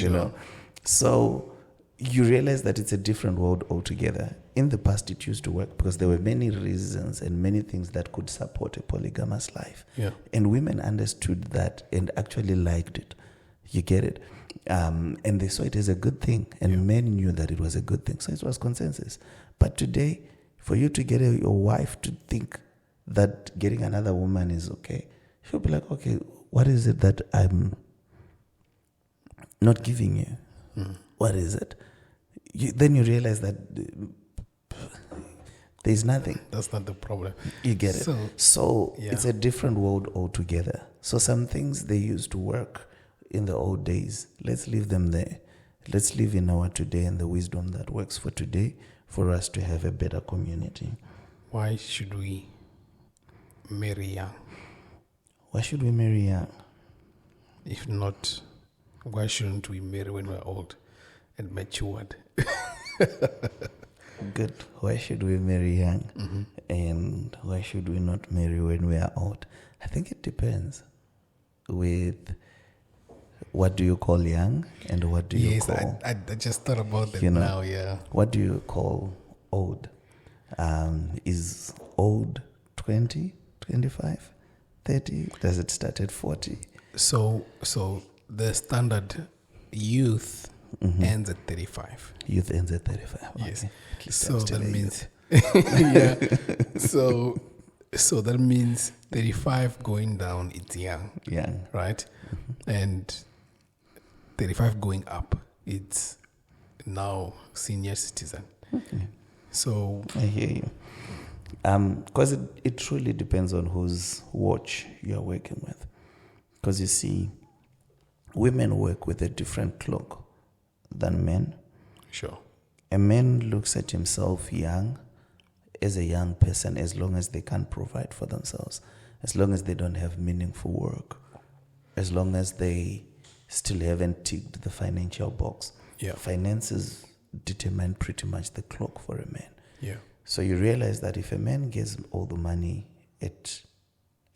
So you realize that it's a different world altogether. In the past, it used to work because there were many reasons and many things that could support a polygamous life. Yeah. And women understood that and actually liked it. You get it? And they saw it as a good thing. And men knew that it was a good thing. So it was consensus. But today, for you to get your wife to think that getting another woman is okay, she'll be like, okay, what is it that I'm not giving you? What is it? Then you realize that there's nothing. That's not the problem. You get it? So it's a different world altogether. So some things they used to work in the old days, let's leave them there. Let's live in our today and the wisdom that works for today for us to have a better community. Why should we marry young? Why should we marry young? If not, why shouldn't we marry when we're old and matured? Good. Why should we marry young? And why should we not marry when we are old? I think it depends with what do you call young and what do you call... I just thought about that now, What do you call old? Is old 20, 25, 30? Does it start at 40? So the standard youth ends at 35. Youth ends at 35. Yes. Okay. At least So I'm still that a means, youth. yeah. So that means 35 going down, it's young, Young. right? And 35 going up, it's now senior citizen. So I hear you. Because it truly depends on whose watch you're working with. Because you see, women work with a different clock than men. sure. A man looks at himself young, as a young person, as long as they can provide for themselves, as long as they don't have meaningful work, as long as they still haven't ticked the financial box. Yeah. Finances determine pretty much the clock for a man. Yeah. So you realize that if a man gets all the money at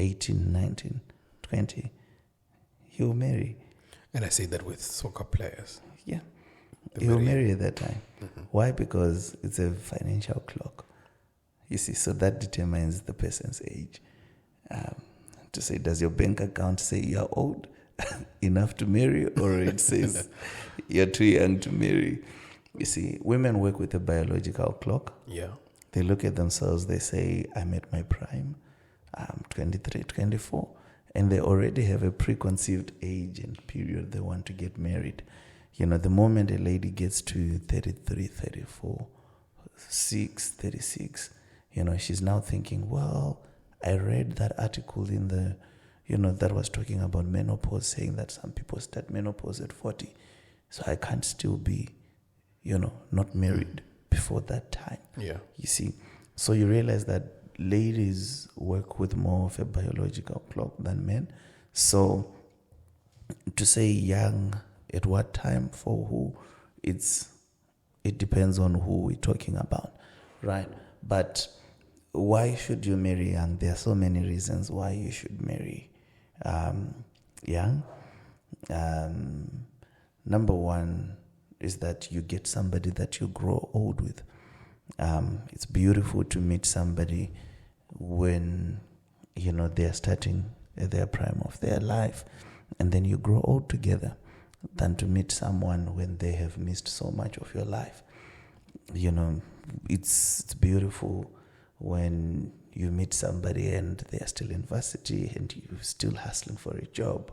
18, 19, 20, he'll marry. And I say that with soccer players. Yeah. The He'll very- marry at that time. Why? Because it's a financial clock. You see, so that determines the person's age. To say, does your bank account say you're old enough to marry, or it says you're too young to marry? You see, women work with a biological clock. Yeah. They look at themselves, they say, I'm at my prime, I'm 23, 24, and they already have a preconceived age and period they want to get married. You know, the moment a lady gets to 33, 34, 36, you know, she's now thinking, well, I read that article in the, that was talking about menopause, saying that some people start menopause at 40. So I can't still be, not married before that time. Yeah. You see, so you realize that ladies work with more of a biological clock than men. So to say young at what time for who, it depends on who we're talking about, right? But why should you marry young? There are so many reasons why you should marry young. Number one is that you get somebody that you grow old with. It's beautiful to meet somebody when, they're starting at their prime of their life, and then you grow old together, than to meet someone when they have missed so much of your life. It's beautiful when you meet somebody and they are still in varsity and you're still hustling for a job,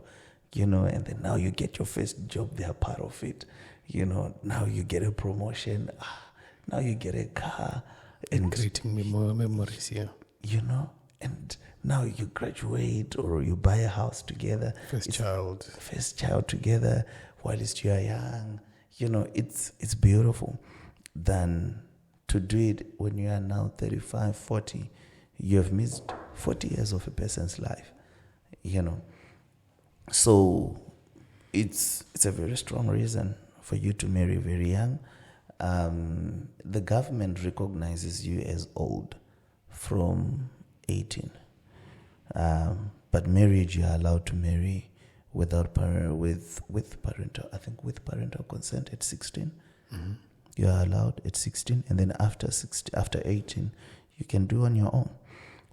and then now you get your first job, they are part of it. Now you get a promotion, now you get a car. And creating memories, yeah. And now you graduate or you buy a house together. First child together whilst you are young. It's beautiful. Than to do it when you are now 35, 40, you have missed 40 years of a person's life, So it's a very strong reason for you to marry very young. The government recognizes you as old from 18. But marriage, you are allowed to marry without with parental consent at 16. Mm-hmm. You are allowed at 16, and then after 18, you can do on your own,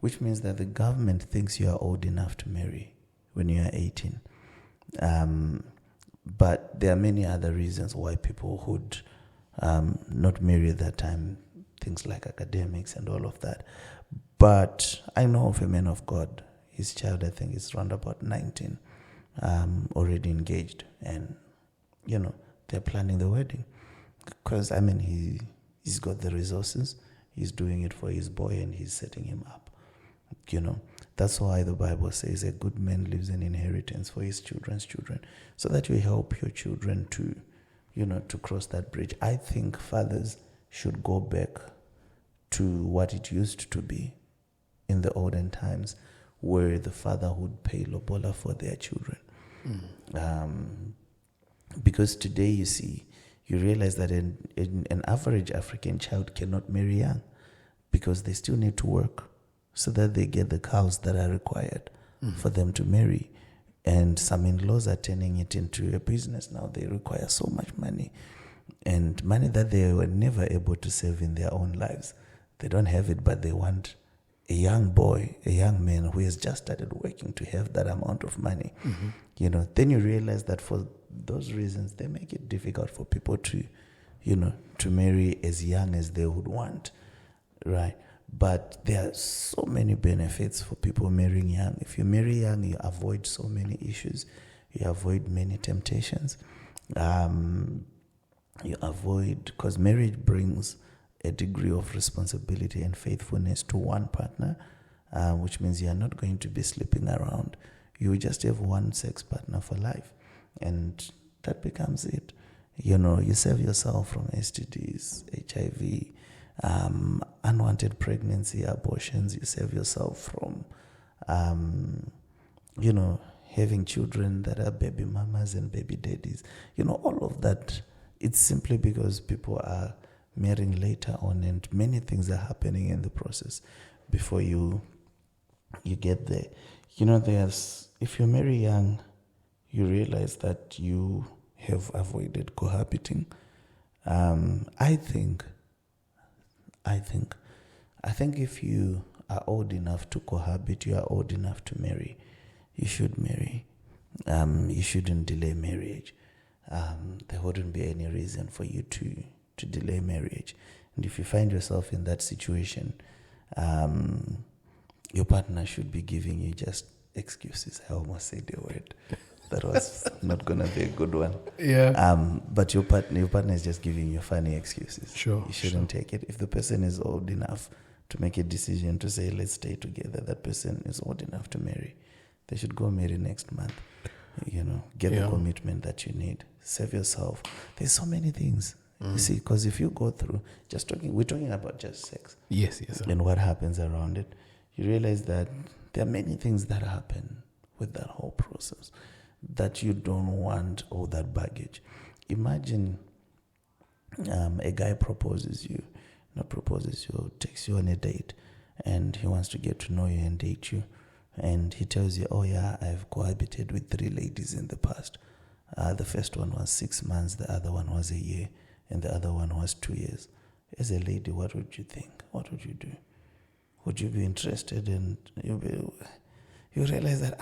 which means that the government thinks you are old enough to marry when you are 18. But there are many other reasons why people would not marry at that time, things like academics and all of that. But I know of a man of God, his child, I think, is around about 19, already engaged, and, they're planning the wedding. Because, he's got the resources, he's doing it for his boy, and he's setting him up. That's why the Bible says a good man leaves an inheritance for his children's children, so that you help your children to, to cross that bridge. I think fathers should go back to what it used to be in the olden times, where the father would pay lobola for their children. Because today, you see, you realize that an average African child cannot marry young, because they still need to work so that they get the cows that are required for them to marry. And some in-laws are turning it into a business now. They require so much money, and money that they were never able to save in their own lives. They don't have it, but they want a young boy, a young man who has just started working to have that amount of money, then you realize that for those reasons, they make it difficult for people to, to marry as young as they would want, right? But there are so many benefits for people marrying young. If you marry young, you avoid so many issues. You avoid many temptations. You avoid, because marriage brings a degree of responsibility and faithfulness to one partner, which means you are not going to be sleeping around. You just have one sex partner for life, and that becomes it. You save yourself from STDs, HIV, unwanted pregnancy, abortions. You save yourself from, having children that are baby mamas and baby daddies. All of that. It's simply because people are marrying later on, and many things are happening in the process before you get there. If you marry young, you realize that you have avoided cohabiting. I think if you are old enough to cohabit, you are old enough to marry. You should marry. You shouldn't delay marriage. There wouldn't be any reason for you to delay marriage. And if you find yourself in that situation, your partner should be giving you just excuses. I almost said the word. That was not going to be a good one. Yeah. But your partner is just giving you funny excuses. Sure. You shouldn't take it. If the person is old enough to make a decision to say, let's stay together, that person is old enough to marry. They should go marry next month. Get the commitment that you need. Save yourself. There's so many things. You see, because if you go through we're talking about just sex. Yes. And what happens around it, you realize that there are many things that happen with that whole process that you don't want, all that baggage. Imagine a guy takes you on a date, and he wants to get to know you and date you. And he tells you, oh yeah, I've cohabited with 3 ladies in the past. The first one was 6 months, the other one was a year, and the other one was 2 years. As a lady, what would you think? What would you do? Would you be interested? And you realize that,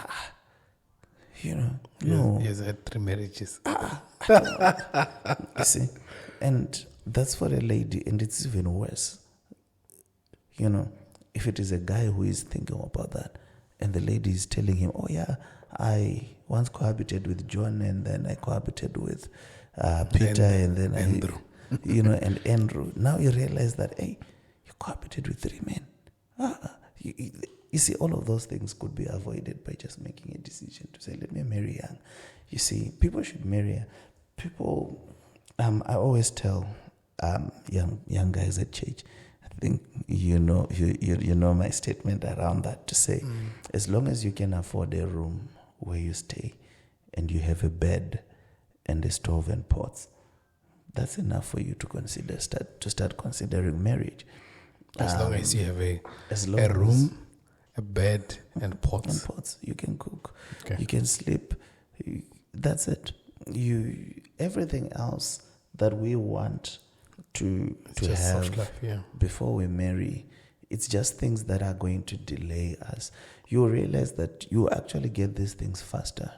no. Yes, I had 3 marriages. You see? And that's for a lady, and it's even worse. If it is a guy who is thinking about that, and the lady is telling him, oh yeah, I once cohabited with John, and then I cohabited with Peter, and then Andrew. And Andrew. Now you realize that, hey, you cohabited with 3 men. You see, all of those things could be avoided by just making a decision to say, let me marry young. You see, people should marry. People, I always tell young guys at church, I think you know my statement around that, to say, as long as you can afford a room where you stay and you have a bed and a stove and pots, that's enough for you to start considering marriage. As long as you have a room, a bed, and pots. You can cook. Okay. You can sleep. That's it. Everything else that we want to have soft life, before we marry, it's just things that are going to delay us. You realize that you actually get these things faster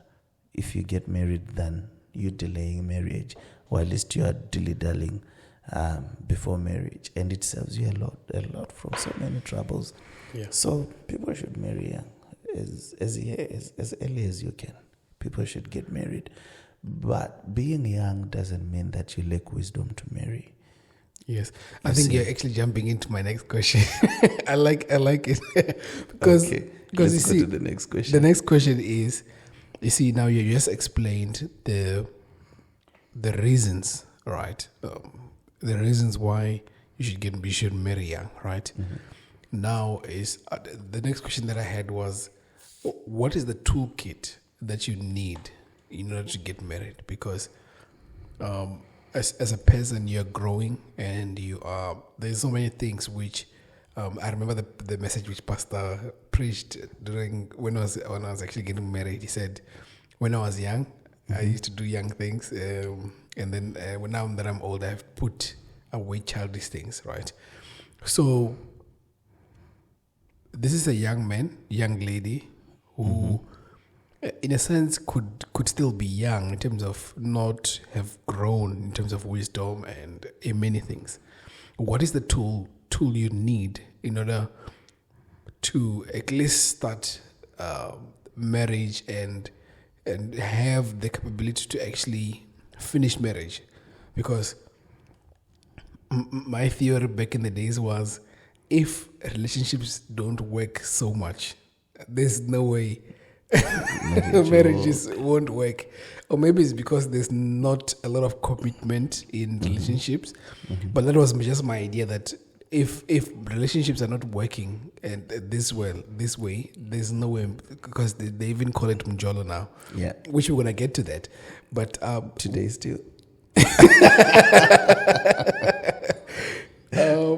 if you get married than you delaying marriage, or at least you are dilly-dallying before marriage, and it saves you a lot from so many troubles. Yeah. So people should marry young, as early as you can. People should get married, but being young doesn't mean that you lack wisdom to marry. Yes, I think you're actually jumping into my next question. I like it because Let's you go see, to the next question. the next question is, you see, now you just explained the reasons, right? The reasons why you should marry young, right? Mm-hmm. Now is the next question that I had was, what is the toolkit that you need in order to get married? Because as a person, you're growing, and there's so many things which I remember the message which Pastor preached during when I was actually getting married. He said, when I was young, I used to do young things, and then now that I'm old, I've put away childish things, right? So this is a young lady who, in a sense, could still be young in terms of not have grown in terms of wisdom and in many things. What is the tool you need in order to at least start marriage and have the capability to actually finish marriage? Because my theory back in the days was, if relationships don't work so much, there's no way marriages won't work. Or maybe it's because there's not a lot of commitment in relationships. But that was just my idea, that if relationships are not working and this way, there's no way, because they even call it mjolo now. Yeah. Which we're gonna get to that. But Today still.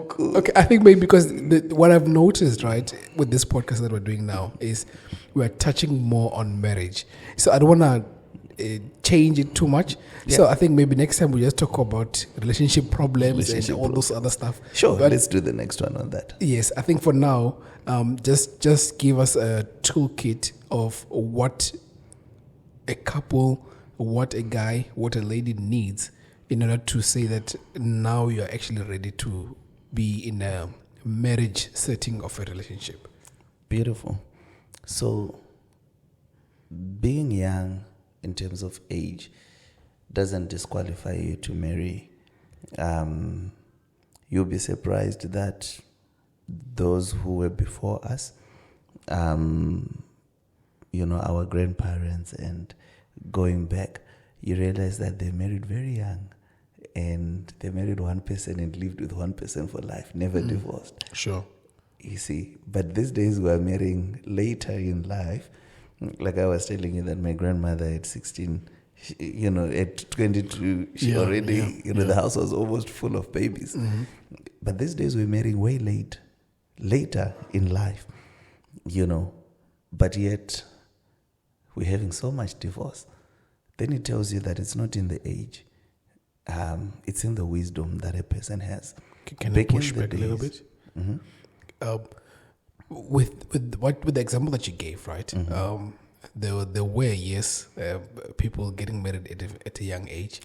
Cool. Okay, I think maybe because what I've noticed, right, with this podcast that we're doing now is we're touching more on marriage. So I don't want to change it too much. Yeah. So I think maybe next time we just talk about relationship problems and all those other stuff. Sure, but let's do the next one on that. Yes, I think for now, just give us a toolkit of what a couple, what a guy, what a lady needs in order to say that now you're actually ready to be in a marriage setting of a relationship. Beautiful. So, being young in terms of age doesn't disqualify you to marry. You'll be surprised that those who were before us, our grandparents, and going back, you realize that they married very young, and they married one person and lived with one person for life, never divorced. Sure. You see, but these days we're marrying later in life. Like I was telling you that my grandmother at 16, at 22, the house was almost full of babies. But these days we're marrying way later in life, but yet we're having so much divorce. Then it tells you that it's not in the age. It's in the wisdom that a person has. Can I push back a little bit? With the example that you gave, right? There were people getting married at a young age,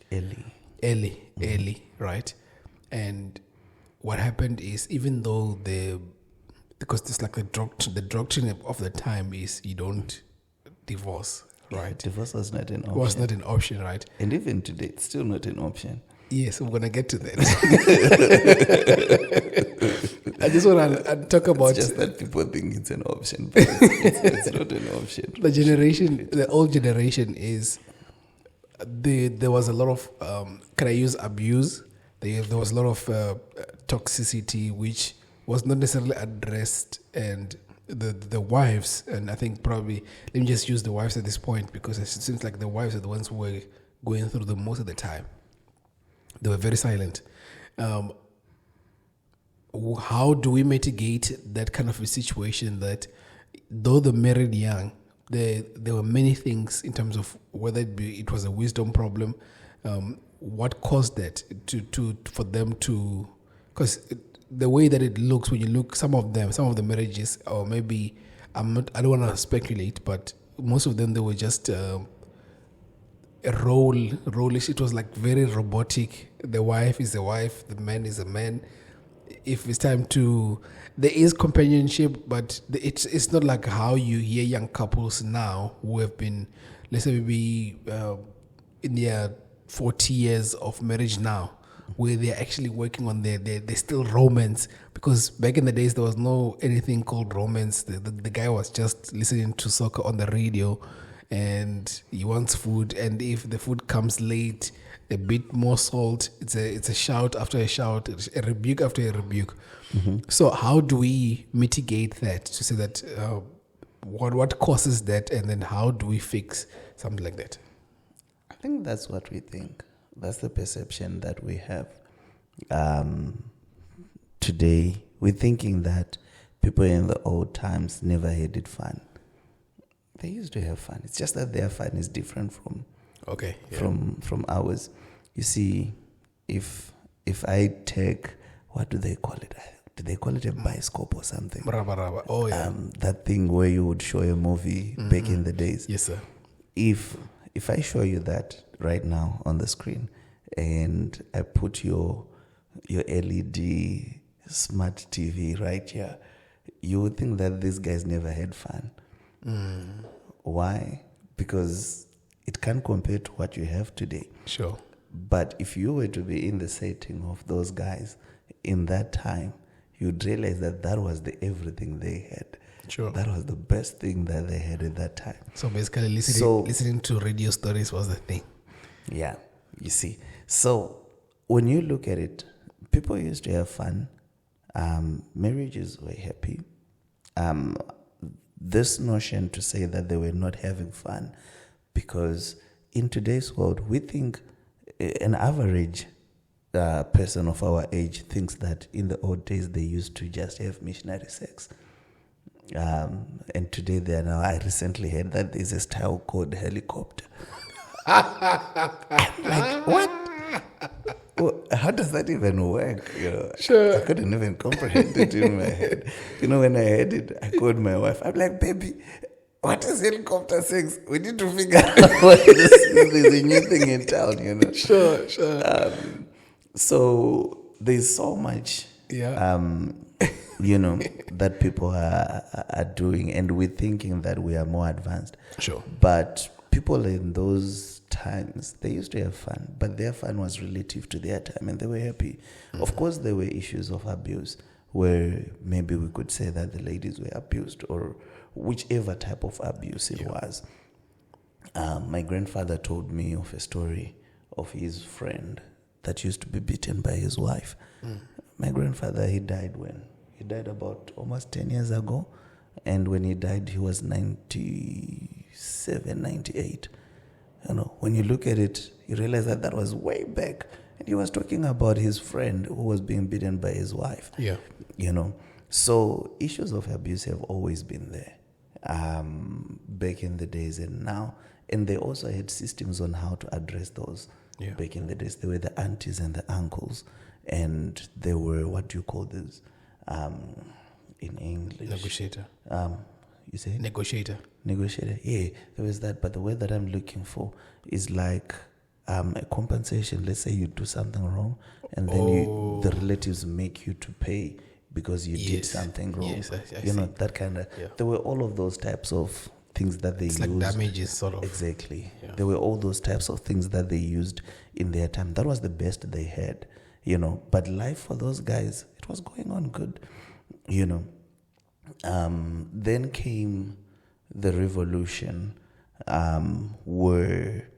early, right? And what happened is, even though because it's like the doctrine of the time is you don't divorce. Right. Divorce was not an option. Was not an option, right? And even today, it's still not an option. Yes, we're going to get to that. I just want to talk about... It's just that people think it's an option, but it's not an option. The old generation is... There was a lot of... can I use abuse? There was a lot of toxicity, which was not necessarily addressed, and... The wives, and I think probably, let me just use the wives at this point, because it seems like the wives are the ones who were going through the most of the time. They were very silent. How do we mitigate that kind of a situation, that though they married young, there were many things in terms of whether it was a wisdom problem, what caused that for them to, because the way that it looks, when you look, some of the marriages, or maybe I don't want to speculate, but most of them, they were just a role-ish. It was like very robotic. The wife is the wife, the man is a man. If it's time to, there is companionship, but it's not like how you hear young couples now who have been, let's say, maybe in their 40 years of marriage now, where they're actually working on their still romance, because back in the days there was no anything called romance. The guy was just listening to soccer on the radio, and he wants food, and if the food comes late, a bit more salt, it's a shout after a shout, a rebuke after a rebuke. So how do we mitigate that, to say that what causes that, and then how do we fix something like that? I think that's what we think. That's the perception that we have today. We're thinking that people in the old times never had it fun. They used to have fun. It's just that their fun is different from ours. You see, if I take, what do they call it? did they call it a bioscope or something? Raba. Oh, yeah. That thing where you would show a movie back in the days. Yes, sir. If I show you that right now on the screen, and I put your LED smart TV right here, you would think that these guys never had fun. Why? Because it can't compare to what you have today. Sure. But if you were to be in the setting of those guys in that time, you'd realize that was the everything they had. Sure. That was the best thing that they had at that time. So basically, listening to radio stories was the thing. Yeah, you see. So when you look at it, people used to have fun. Marriages were happy. This notion to say that they were not having fun, because in today's world, we think an average person of our age thinks that in the old days they used to just have missionary sex. And today they are now, I recently heard that there's a style called helicopter. I'm like, what? Well, how does that even work? Sure. I couldn't even comprehend it in my head. When I heard it, I called my wife. I'm like, baby, what is helicopter sex? We need to figure out what it is. There's a new thing in town, Sure. So there's so much, that people are doing, and we're thinking that we are more advanced. Sure. But people in those times, they used to have fun, but their fun was relative to their time, and they were happy. Of course, there were issues of abuse where maybe we could say that the ladies were abused, or whichever type of abuse it was. My grandfather told me of a story of his friend that used to be beaten by his wife. My grandfather, he died about almost 10 years ago. And when he died, he was 97, 98. When you look at it, you realize that was way back. And he was talking about his friend who was being beaten by his wife. Yeah. So issues of abuse have always been there, back in the days and now. And they also had systems on how to address those. Yeah. Back in the days, there were the aunties and the uncles, and they were, what do you call this in English? Negotiator. You say? Negotiator. Yeah, there was that. But the word that I'm looking for is like a compensation. Let's say you do something wrong, and then the relatives make you to pay because you did something wrong. Yes, I see. That kind of. Yeah. There were all of those types of things that they used. It's like damages, sort of. Exactly. Yeah. There were all those types of things that they used in their time. That was the best they had, But life for those guys, it was going on good, Then came the revolution, where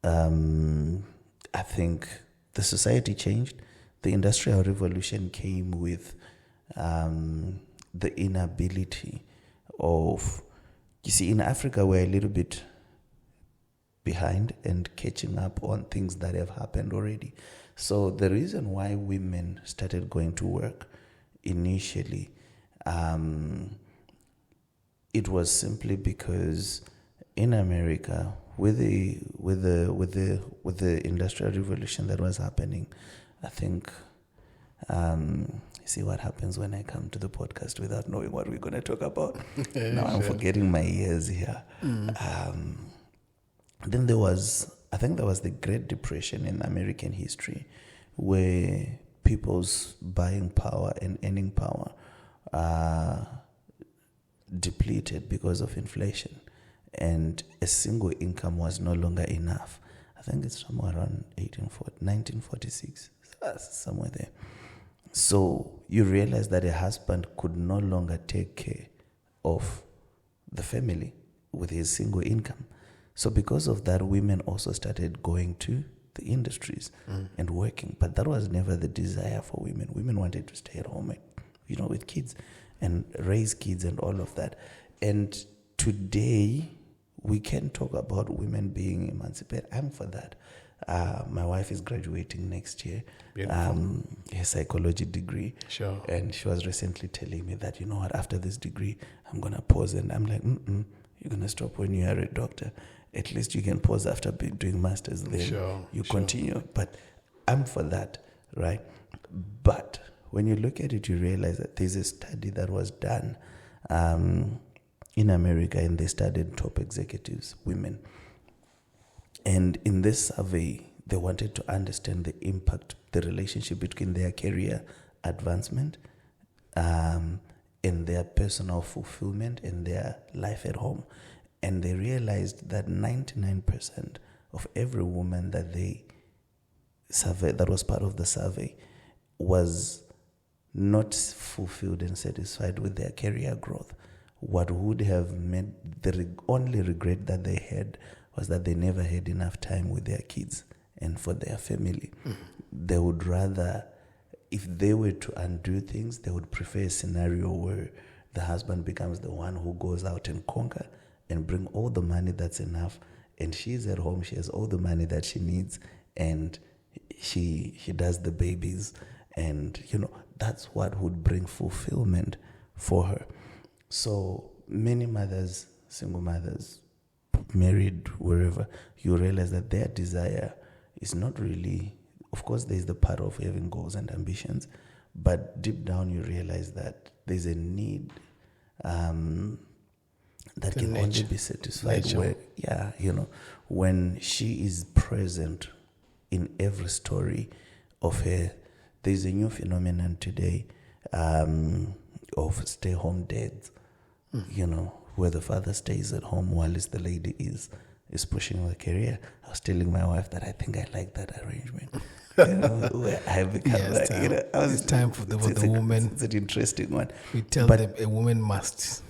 I think the society changed. The Industrial Revolution came with the inability of, you see, in Africa, we're a little bit behind and catching up on things that have happened already. So the reason why women started going to work initially, it was simply because in America, with the Industrial Revolution that was happening, I think. See what happens when I come to the podcast without knowing what we're going to talk about. Now I'm forgetting my years here. Then there was the Great Depression in American history, where people's buying power and earning power depleted because of inflation, and a single income was no longer enough. I think it's somewhere around 1946, somewhere there. So you realize that a husband could no longer take care of the family with his single income. So because of that, women also started going to the industries and working. But that was never the desire for women. Women wanted to stay at home, with kids and raise kids and all of that. And today, we can talk about women being emancipated. I'm for that. My wife is graduating next year. A psychology degree. Sure. And she was recently telling me that, after this degree, I'm going to pause. And I'm like, you're going to stop when you are a doctor. At least you can pause after doing masters. Then you continue. But I'm for that, right? But when you look at it, you realize that there's a study that was done in America, and they studied top executives, women. And in this survey, they wanted to understand the impact, the relationship between their career advancement and their personal fulfillment and their life at home. And they realized that 99% of every woman that they surveyed, that was part of the survey, was not fulfilled and satisfied with their career growth. What would have meant, the only regret that they had was that they never had enough time with their kids and for their family. They would rather, if they were to undo things, they would prefer a scenario where the husband becomes the one who goes out and conquer and bring all the money that's enough, and she's at home, she has all the money that she needs, and she does the babies, and that's what would bring fulfillment for her. So many mothers, single mothers, married, wherever, you realize that their desire is not really, of course there's the part of having goals and ambitions, but deep down you realize that there's a need that can only be satisfied when she is present in every story of her. There's a new phenomenon today of stay-home dads, where the father stays at home while the lady is pushing her career. I was telling my wife that I think I like that arrangement. Where I become it's time for the woman. It's an interesting one. We tell them a woman must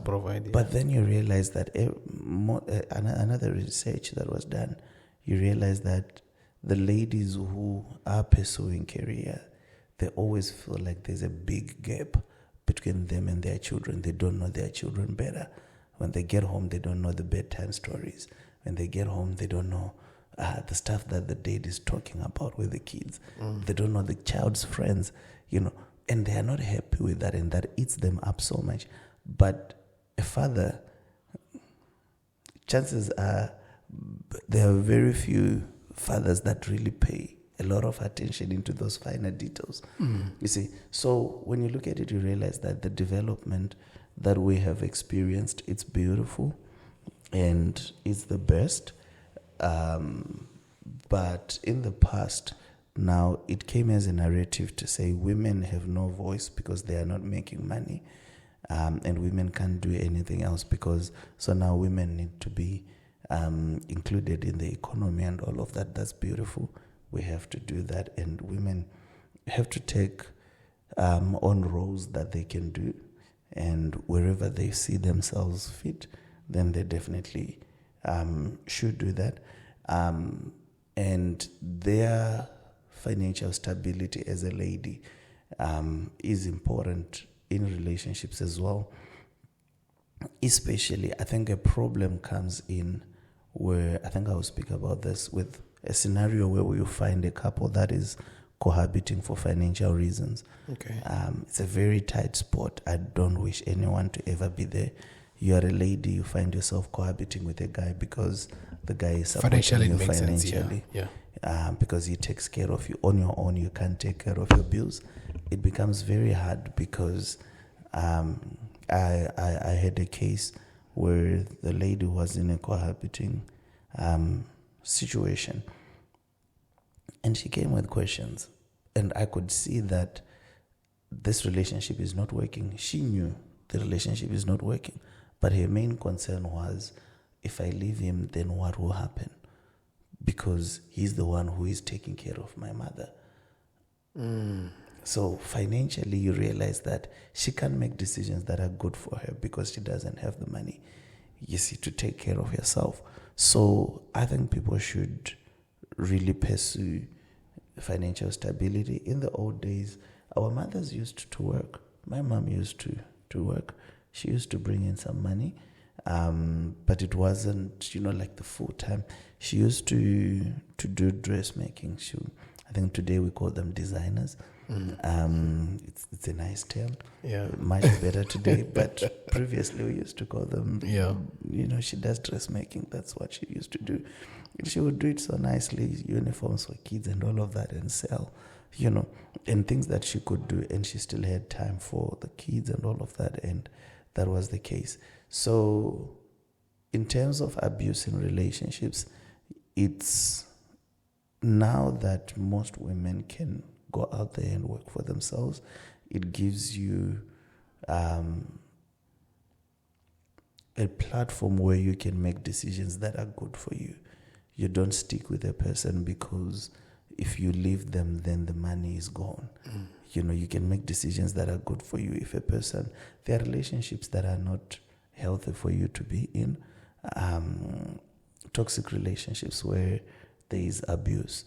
provide. Yeah. But then you realize that another research that was done, you realize that the ladies who are pursuing career, they always feel like there's a big gap between them and their children. They don't know their children better. When they get home, they don't know the bedtime stories. When they get home, they don't know the stuff that the dad is talking about with the kids. They don't know the child's friends, and they are not happy with that, and that eats them up so much. But a father, chances are there are very few fathers that really pay a lot of attention into those finer details. You see, so when you look at it, you realize that the development that we have experienced, it's beautiful and it's the best. But in the past, now it came as a narrative to say women have no voice because they are not making money, and women can't do anything else so now women need to be included in the economy and all of that. That's beautiful. We have to do that, and women have to take on roles that they can do, and wherever they see themselves fit, then they definitely should do that. And their financial stability as a lady is important in relationships as well. Especially, I think a problem comes in where, I think I will speak about this, with a scenario where you find a couple that is cohabiting for financial reasons. Okay. It's a very tight spot. I don't wish anyone to ever be there. You are a lady, you find yourself cohabiting with a guy because the guy is supporting you financially. Because he takes care of you. On your own, you can't take care of your bills. It becomes very hard because I had a case where the lady was in a cohabiting situation, and she came with questions, and I could see that this relationship is not working. She knew the relationship is not working, but her main concern was, if I leave him, then what will happen? Because he's the one who is taking care of my mother. So financially, you realize that she can't make decisions that are good for her because she doesn't have the money, you see, to take care of herself. So I think people should really pursue financial stability. In the old days, our mothers used to work. My mom used to work. She used to bring in some money, but it wasn't, like the full time. She used to do dressmaking. I think today we call them designers. It's a nice term. Yeah. Much better today, but previously we used to call them, Yeah. she does dressmaking. That's what she used to do. She would do it so nicely, uniforms for kids and all of that, and sell, and things that she could do, and she still had time for the kids and all of that, and that was the case. So in terms of abuse in relationships, it's now that most women can go out there and work for themselves, it gives you a platform where you can make decisions that are good for you. You don't stick with a person because if you leave them, then the money is gone. You can make decisions that are good for you. If a person, there are relationships that are not healthy for you to be in, toxic relationships where there is abuse,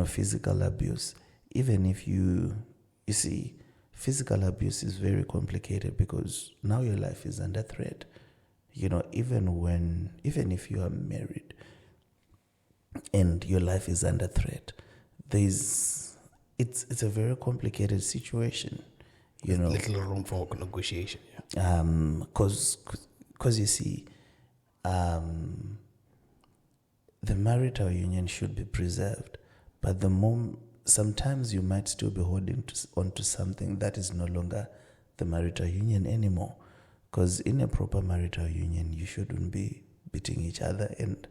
physical abuse. Even if you see, physical abuse is very complicated because now your life is under threat. Even if you are married and your life is under threat, it's a very complicated situation. Little room for negotiation. Yeah. Because you see, the marital union should be preserved, but sometimes you might still be holding onto something that is no longer the marital union anymore. Because in a proper marital union, you shouldn't be beating each other, and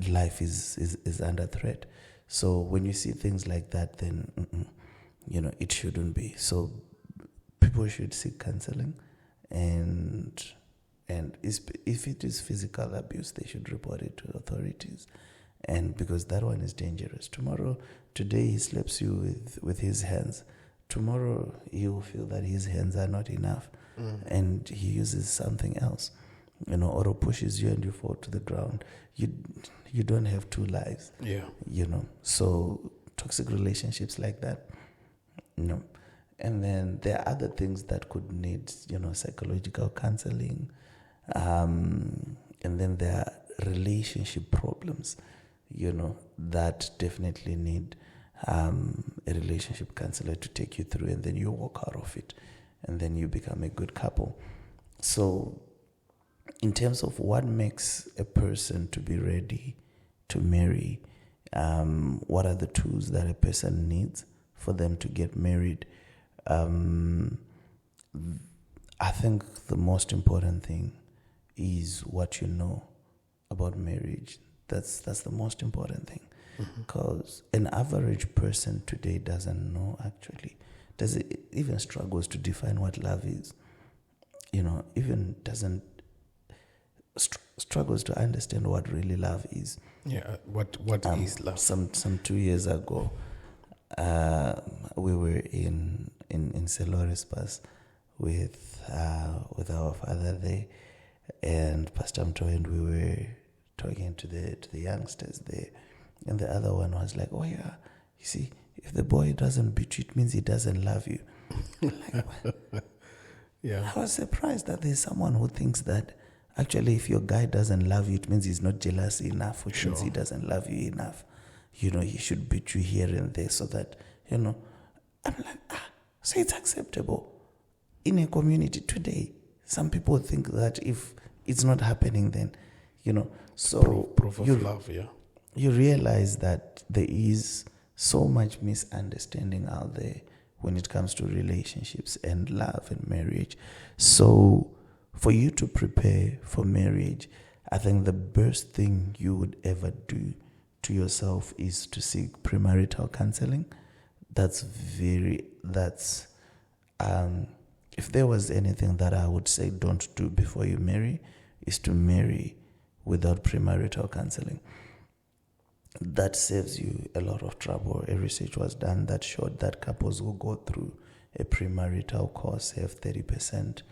life is under threat. So when you see things like that, then it shouldn't be. So people should seek counseling, and if it is physical abuse, they should report it to authorities, and because that one is dangerous. Today he slaps you with his hands. Tomorrow he will feel that his hands are not enough, and he uses something else, or pushes you and you fall to the ground. You don't have two lives. Yeah. So toxic relationships like that, and then there are other things that could need, psychological counseling, and then there are relationship problems, that definitely need a relationship counselor to take you through, and then you walk out of it, and then you become a good couple. So in terms of what makes a person to be ready to marry, what are the tools that a person needs for them to get married? I think the most important thing is what you know about marriage. That's the most important thing, because an average person today doesn't know, actually, even struggles to define what love is, even doesn't struggles to understand what really love is. Yeah, what is love? Some 2 years ago, we were in Selores Pass with our father there, and Pastor Mto, and we were talking to the youngsters there, and the other one was like, "Oh yeah, you see, if the boy doesn't beat you, it means he doesn't love you." Yeah, I was surprised that there's someone who thinks that actually if your guy doesn't love you, it means he's not jealous enough, which means he doesn't love you enough. He should beat you here and there so that, I'm like, so it's acceptable. In a community today, some people think that if it's not happening, then, so proof of love, yeah. You realize that there is so much misunderstanding out there when it comes to relationships and love and marriage. So for you to prepare for marriage, I think the best thing you would ever do to yourself is to seek premarital counseling. If there was anything that I would say don't do before you marry, is to marry without premarital counseling. That saves you a lot of trouble. A research was done that showed that couples who go through a premarital course have 30%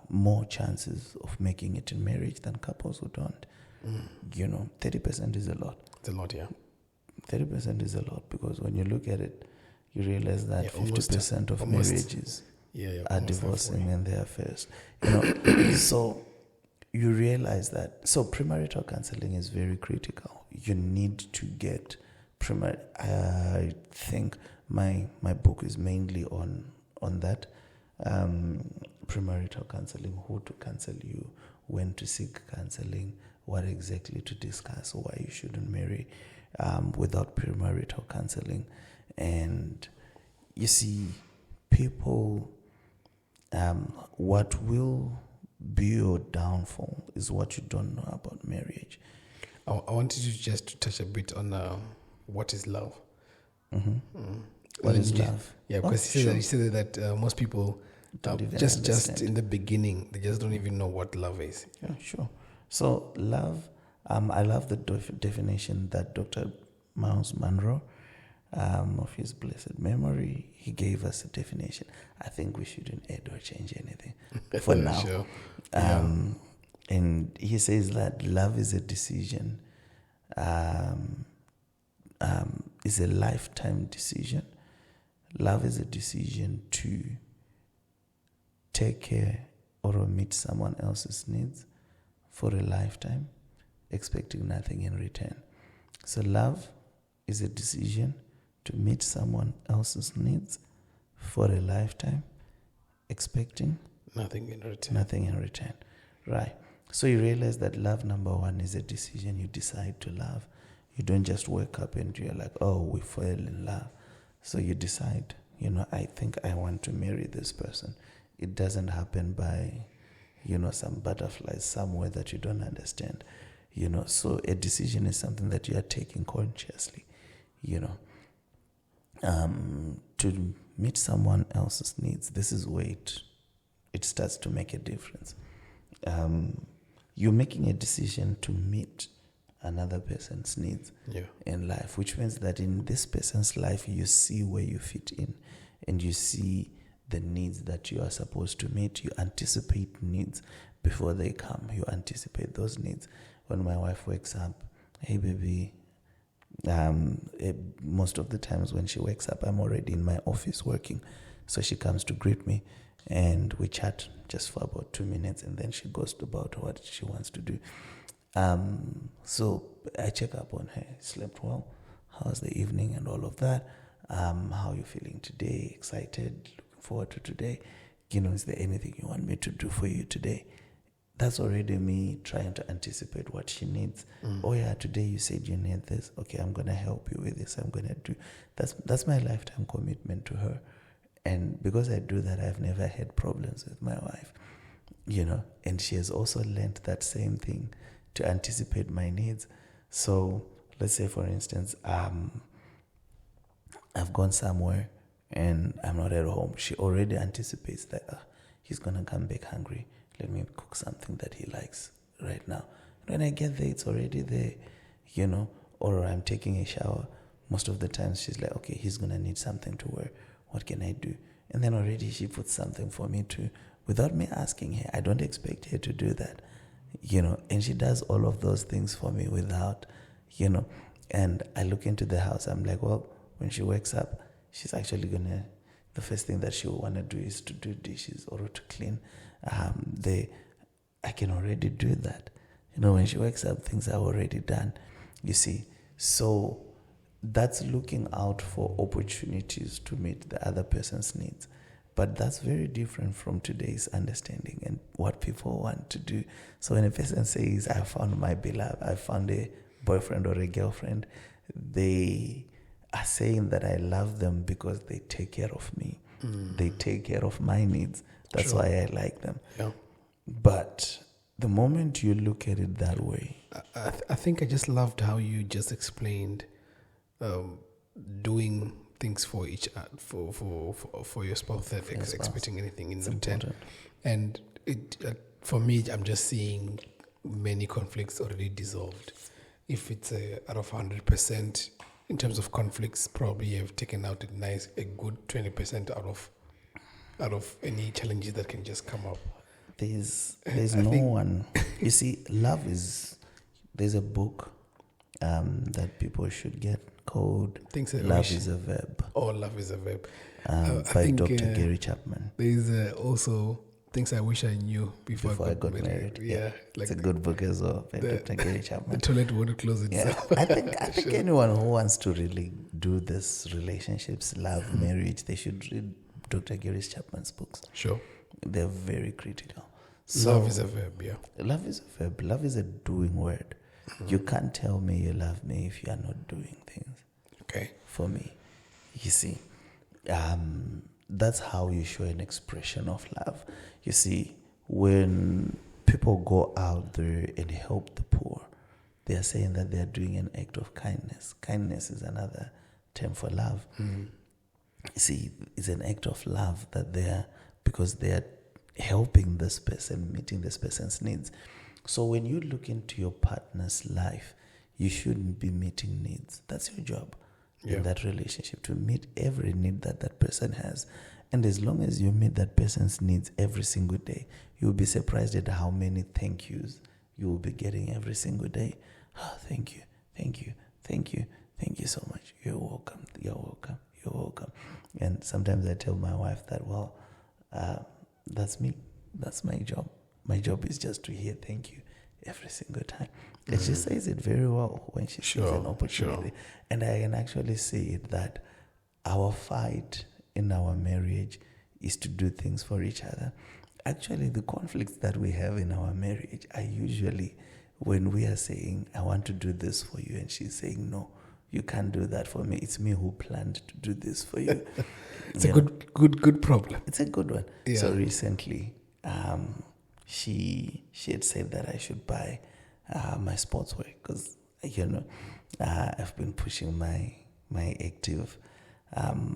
more chances of making it in marriage than couples who don't. 30% is a lot. It's a lot, yeah. 30% is a lot, because when you look at it, you realize that 50% of marriages are divorcing in their affairs. So you realize that. So premarital counseling is very critical. You need to get I think my book is mainly on that. Premarital counseling, who to counsel you, when to seek counseling, what exactly to discuss, why you shouldn't marry without premarital counseling. And you see, people, what will be your downfall is what you don't know about marriage. I wanted you just to touch a bit on what is love. What is love? Yeah, because you said that most people just in the beginning, they just don't even know what love is. Yeah, sure. So love, I love the definition that Dr. Miles Monroe, of his blessed memory, he gave us a definition. I think we shouldn't add or change anything for now. Sure. And he says that love is a decision, is a lifetime decision. Love is a decision to take care or meet someone else's needs for a lifetime, expecting nothing in return. So love is a decision to meet someone else's needs for a lifetime, expecting nothing in return. Right. So you realize that love, number one, is a decision you decide to love. You don't just wake up and you're like, oh, we fell in love. So you decide, I think I want to marry this person. It doesn't happen by, some butterflies somewhere that you don't understand. So a decision is something that you are taking consciously, to meet someone else's needs. This is where it starts to make a difference. You're making a decision to meet another person's needs in life, which means that in this person's life, you see where you fit in and you see the needs that you are supposed to meet. You anticipate needs before they come. You anticipate those needs. When my wife wakes up, hey baby, most of the times when she wakes up, I'm already in my office working. So she comes to greet me and we chat just for about 2 minutes and then she goes about what she wants to do. So I check up on her. Slept well? How's the evening and all of that? How are you feeling today? Excited? Looking forward to today? Is there anything you want me to do for you today? That's already me trying to anticipate what she needs. Oh yeah, today you said you need this. Okay, I'm gonna help you with this. I'm gonna do. That's my lifetime commitment to her. And because I do that, I've never had problems with my wife. And she has also learned that same thing, to anticipate my needs. So let's say, for instance, I've gone somewhere and I'm not at home. She already anticipates that he's going to come back hungry. Let me cook something that he likes right now. When I get there, it's already there, or I'm taking a shower. Most of the times she's like, okay, he's going to need something to wear. What can I do? And then already she puts something for me too, without me asking her. I don't expect her to do that. And she does all of those things for me without, and I look into the house. I'm like, well, when she wakes up, she's actually the first thing that she will want to do is to do dishes or to clean. I can already do that. When she wakes up, things are already done, you see. So that's looking out for opportunities to meet the other person's needs. But that's very different from today's understanding and what people want to do. So when a person says, I found my beloved, I found a boyfriend or a girlfriend, they are saying that I love them because they take care of me. They take care of my needs. That's why I like them. Yeah. But the moment you look at it that way... I think I just loved how you just explained doing things for each for your spouse that expecting anything in return. Important. And it for me, I'm just seeing many conflicts already dissolved. If it's out of 100% in terms of conflicts, probably you've taken out a good 20% out of any challenges that can just come up. There's one. You see, there's a book that people should get called Love is a Verb. Oh, Love is a Verb. By Dr. Gary Chapman. There's also Things I wish I knew before I got married. Yeah, like it's a good book as well by Dr. Gary the Chapman. toilet wouldn't close Yeah, itself. I think anyone who wants to really do this relationships, love, marriage, they should read Dr. Gary Chapman's books. Sure. They're very critical. So, Love is a verb, yeah. Love is a verb. Love is a doing word. You can't tell me you love me if you are not doing things. Okay. For me, you see, that's how you show an expression of love. You see, when people go out there and help the poor, they are saying that they are doing an act of kindness. Kindness is another term for love. You see, it's an act of love that because they are helping this person, meeting this person's needs. So when you look into your partner's life, you shouldn't be meeting needs. That's your job in that relationship, to meet every need that person has. And as long as you meet that person's needs every single day, you'll be surprised at how many thank yous you will be getting every single day. Oh, thank you, thank you, thank you, thank you so much. You're welcome, you're welcome, you're welcome. And sometimes I tell my wife that, well, that's me. That's my job. My job is just to hear thank you every single time. And she says it very well when she sees an opportunity. Sure. And I can actually see it that our fight in our marriage is to do things for each other. Actually, the conflicts that we have in our marriage are usually when we are saying, I want to do this for you, and she's saying, no, you can't do that for me. It's me who planned to do this for you. It's a good problem. It's a good one. Yeah. So recently, she had said that I should buy my sportswear because I've been pushing my active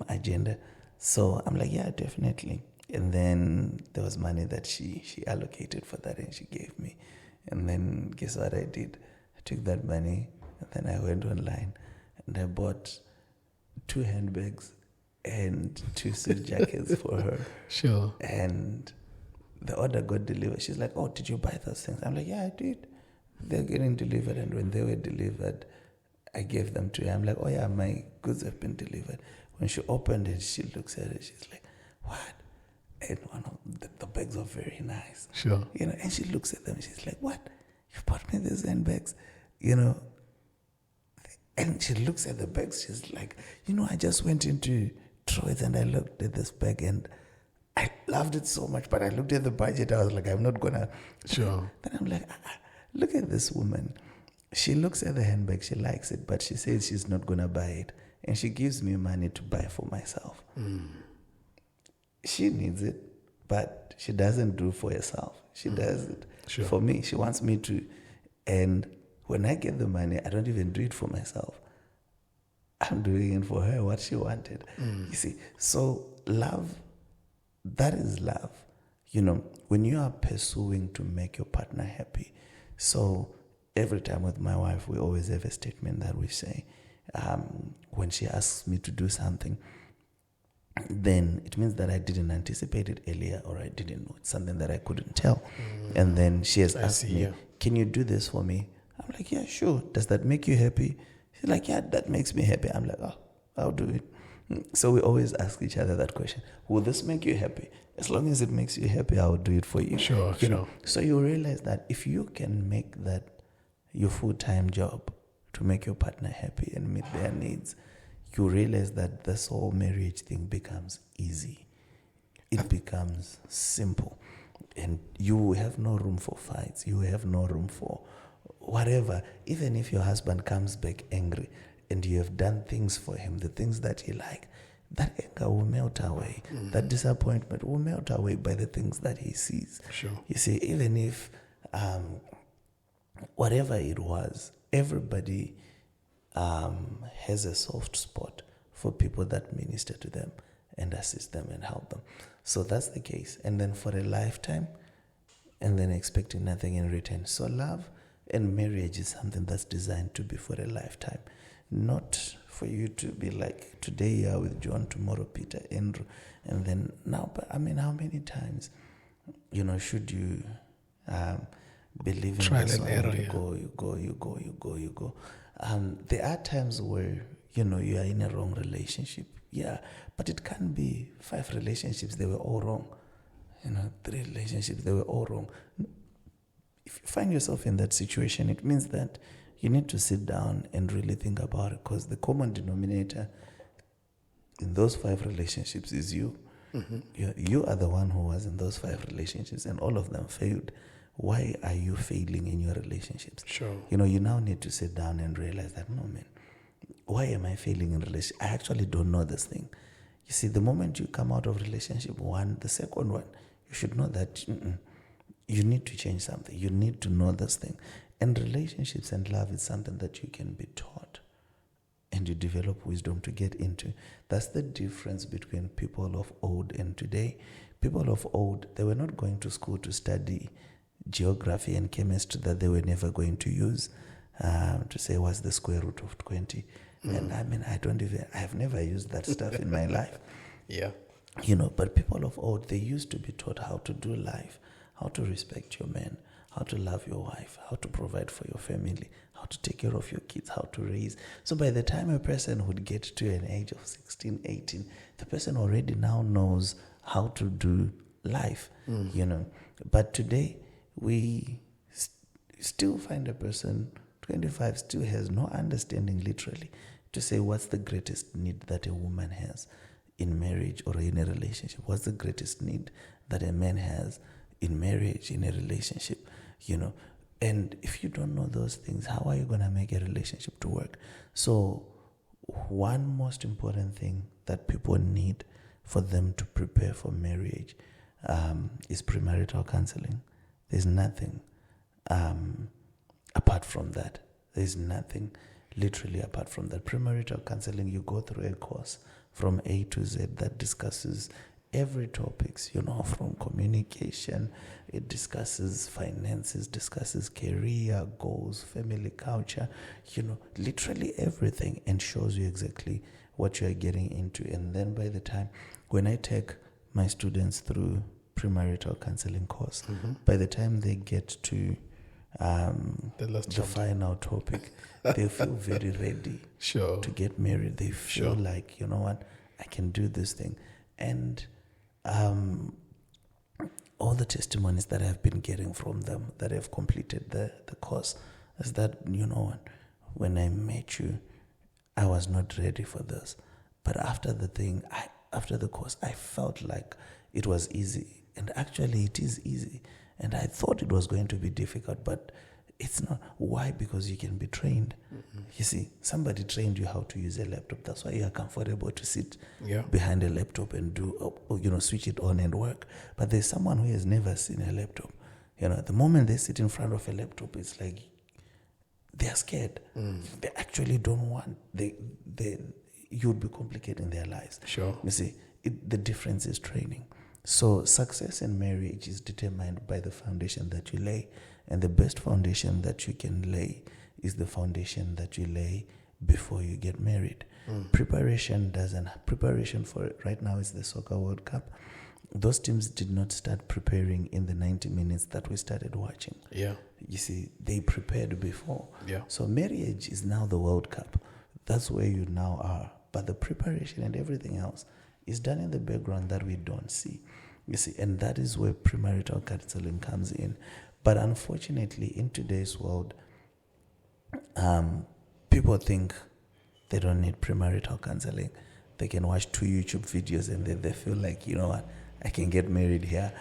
agenda. So I'm like, yeah, definitely. And then there was money that she allocated for that, and she gave me. And then guess what I did? I took that money, and then I went online and I bought 2 handbags and 2 suit jackets for her. Sure. And the order got delivered. She's like, oh, did you buy those things? I'm like, yeah, I did. They're getting delivered. And when they were delivered, I gave them to her. I'm like, oh yeah, my goods have been delivered. When she opened it, she looks at it. She's like, what? And one of the bags are very nice. Sure. And she looks at them. She's like, what? You bought me these handbags? And she looks at the bags. She's like, I just went into Troy's and I looked at this bag and I loved it so much. But I looked at the budget. I was like, I'm not going to. Sure. Then I'm like, look at this woman. She looks at the handbag. She likes it, but she says she's not going to buy it. And she gives me money to buy for myself. She needs it, but she doesn't do it for herself. She does it for me. She wants me to. And when I get the money, I don't even do it for myself. I'm doing it for her, what she wanted. You see, so love, that is love. When you are pursuing to make your partner happy. So every time with my wife, we always have a statement that we say, when she asks me to do something, then it means that I didn't anticipate it earlier, or I didn't know. It's something that I couldn't tell. And then she has asked me, can you do this for me? I'm like, yeah, sure. Does that make you happy? She's like, yeah, that makes me happy. I'm like, oh, I'll do it. So we always ask each other that question. Will this make you happy? As long as it makes you happy, I'll do it for you. Sure. So you realize that if you can make that your full-time job to make your partner happy and meet their needs, you realize that this whole marriage thing becomes easy. It becomes simple. And you have no room for fights. You have no room for whatever. Even if your husband comes back angry and you have done things for him, the things that he likes, that anger will melt away. That disappointment will melt away by the things that he sees. Sure. You see, even if whatever it was, everybody has a soft spot for people that minister to them and assist them and help them. So that's the case. And then for a lifetime, and then expecting nothing in return. So love and marriage is something that's designed to be for a lifetime, not for you to be like, today you are with John, tomorrow Peter, Andrew, and then now. But I mean, how many times, should you believe in trial this and one? error? You go. There are times where you are in a wrong relationship. Yeah, but it can be 5 relationships. They were all wrong. 3 relationships, they were all wrong. If you find yourself in that situation, it means that you need to sit down and really think about it, because the common denominator in those 5 relationships is you. You are the one who was in those 5 relationships, and all of them failed. Why are you failing in your relationships? Sure. You now need to sit down and realize that, no, man, why am I failing in relationship? I actually don't know this thing. You see, the moment you come out of relationship 1, the second one, you should know that you need to change something. You need to know this thing. And relationships and love is something that you can be taught, and you develop wisdom to get into. That's the difference between people of old and today. People of old, they were not going to school to study geography and chemistry that they were never going to use, to say what's the square root of 20. And I have never used that stuff in my life. Yeah. But people of old, they used to be taught how to do life, how to respect your man, how to love your wife, how to provide for your family, how to take care of your kids, how to raise. So by the time a person would get to an age of 16, 18, the person already now knows how to do life, But today, we still find a person, 25, still has no understanding literally to say what's the greatest need that a woman has in marriage or in a relationship. What's the greatest need that a man has in marriage, in a relationship, And if you don't know those things, how are you going to make a relationship to work? So one most important thing that people need for them to prepare for marriage is premarital counseling. There's nothing apart from that. There's nothing literally apart from that. Premarital counseling, you go through a course from A to Z that discusses every topics, from communication, it discusses finances, discusses career, goals, family culture, literally everything, and shows you exactly what you are getting into. And then by the time, when I take my students through premarital counseling course, by the time they get to the final topic, they feel very ready to get married. They feel like, I can do this thing. And all the testimonies that I've been getting from them that have completed the course is that, when I met you, I was not ready for this. But after the course, I felt like it was easy. And actually, it is easy. And I thought it was going to be difficult, but it's not. Why? Because you can be trained. You see, somebody trained you how to use a laptop. That's why you are comfortable to sit behind a laptop and do, switch it on and work. But there's someone who has never seen a laptop. The moment they sit in front of a laptop, it's like they are scared. They actually don't want. You would be complicating their lives. Sure. You see, the difference is training. So success in marriage is determined by the foundation that you lay. And the best foundation that you can lay is the foundation that you lay before you get married. Preparation for it right now is the Soccer World Cup. Those teams did not start preparing in the 90 minutes that we started watching. Yeah. You see, they prepared before. Yeah. So marriage is now the World Cup. That's where you now are. But the preparation and everything else is done in the background that we don't see. You see, and that is where premarital counseling comes in. But unfortunately, in today's world, people think they don't need premarital counseling. They can watch 2 YouTube videos and then they feel like, I can get married here.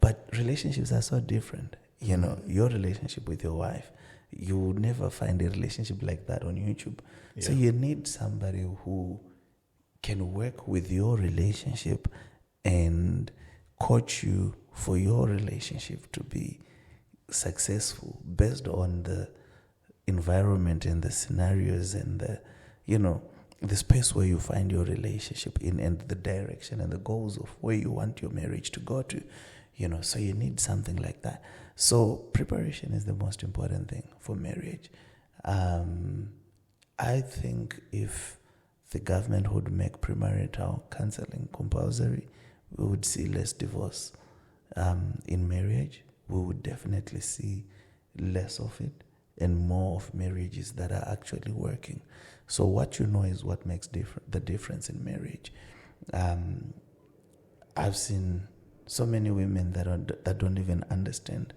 But relationships are so different. Your relationship with your wife, you would never find a relationship like that on YouTube. Yeah. So you need somebody who can work with your relationship and coach you for your relationship to be successful based on the environment and the scenarios and the space where you find your relationship in and the direction and the goals of where you want your marriage to go to, so you need something like that. So preparation is the most important thing for marriage. I think if the government would make premarital counseling compulsory, we would see less divorce in marriage. We would definitely see less of it and more of marriages that are actually working. So what is what makes the difference in marriage. I've seen so many women that don't even understand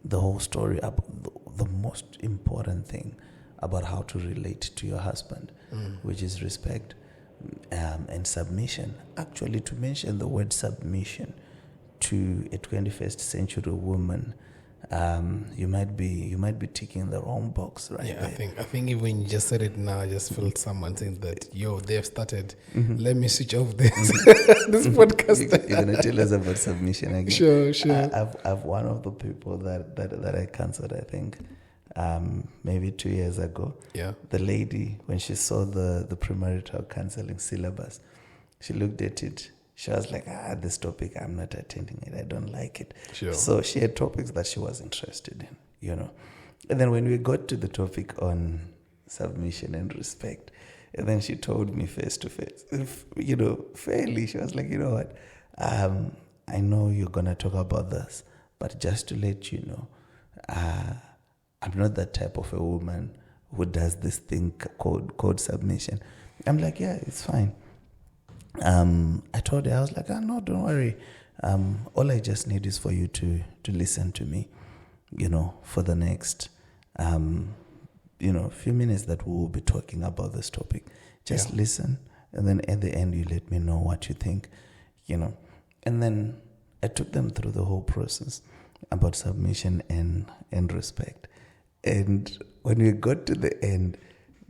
the whole story about the most important thing about how to relate to your husband, which is respect and submission. Actually, to mention the word submission to a 21st century woman, you might be ticking the wrong box, right? Yeah, there. I think even when you just said it now, I just felt someone saying that, they've started. Let me switch off this this podcast. You're gonna tell us about submission again. Sure. I've one of the people that I counseled, I think, maybe 2 years ago. Yeah. The lady, when she saw the premarital counseling syllabus, she looked at it. She was like, this topic, I'm not attending it. I don't like it. Sure. So she had topics that she was interested in, And then when we got to the topic on submission and respect, and then she told me face to face, fairly, she was like, you know what, I know you're going to talk about this, but just to let you know, I'm not that type of a woman who does this thing called submission. I'm like, yeah, it's fine. I told her, I was like, no, don't worry. All I just need is for you to listen to me, for the next, few minutes that we will be talking about this topic. Just listen, and then at the end, you let me know what you think, And then I took them through the whole process about submission and respect. And when we got to the end,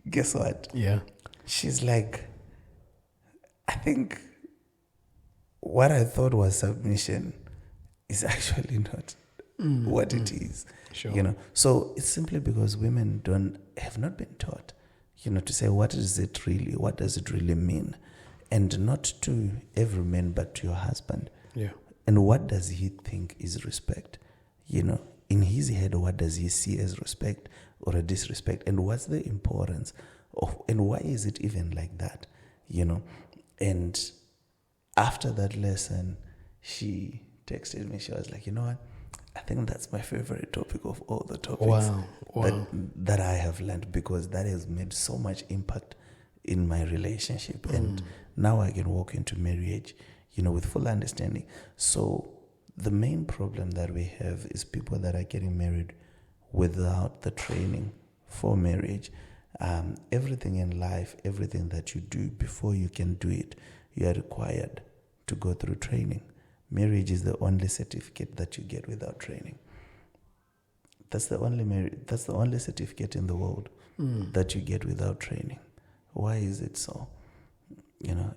guess what? Yeah. She's like, I think what I thought was submission is actually not what it is. Sure. So it's simply because women have not been taught, to say what is it really, what does it really mean, and not to every man but to your husband. Yeah. And what does he think is respect? In his head, what does he see as respect or a disrespect? And what's the importance of, and why is it even like that? And after that lesson, she texted me. She was like, you know what? I think that's my favorite topic of all the topics that I have learned, because that has made so much impact in my relationship. And now I can walk into marriage, with full understanding. So the main problem that we have is people that are getting married without the training for marriage. Everything in life, everything that you do, before you can do it, you are required to go through training. Marriage is the only certificate that you get without training. That's the only certificate in the world that you get without training. Why is it so?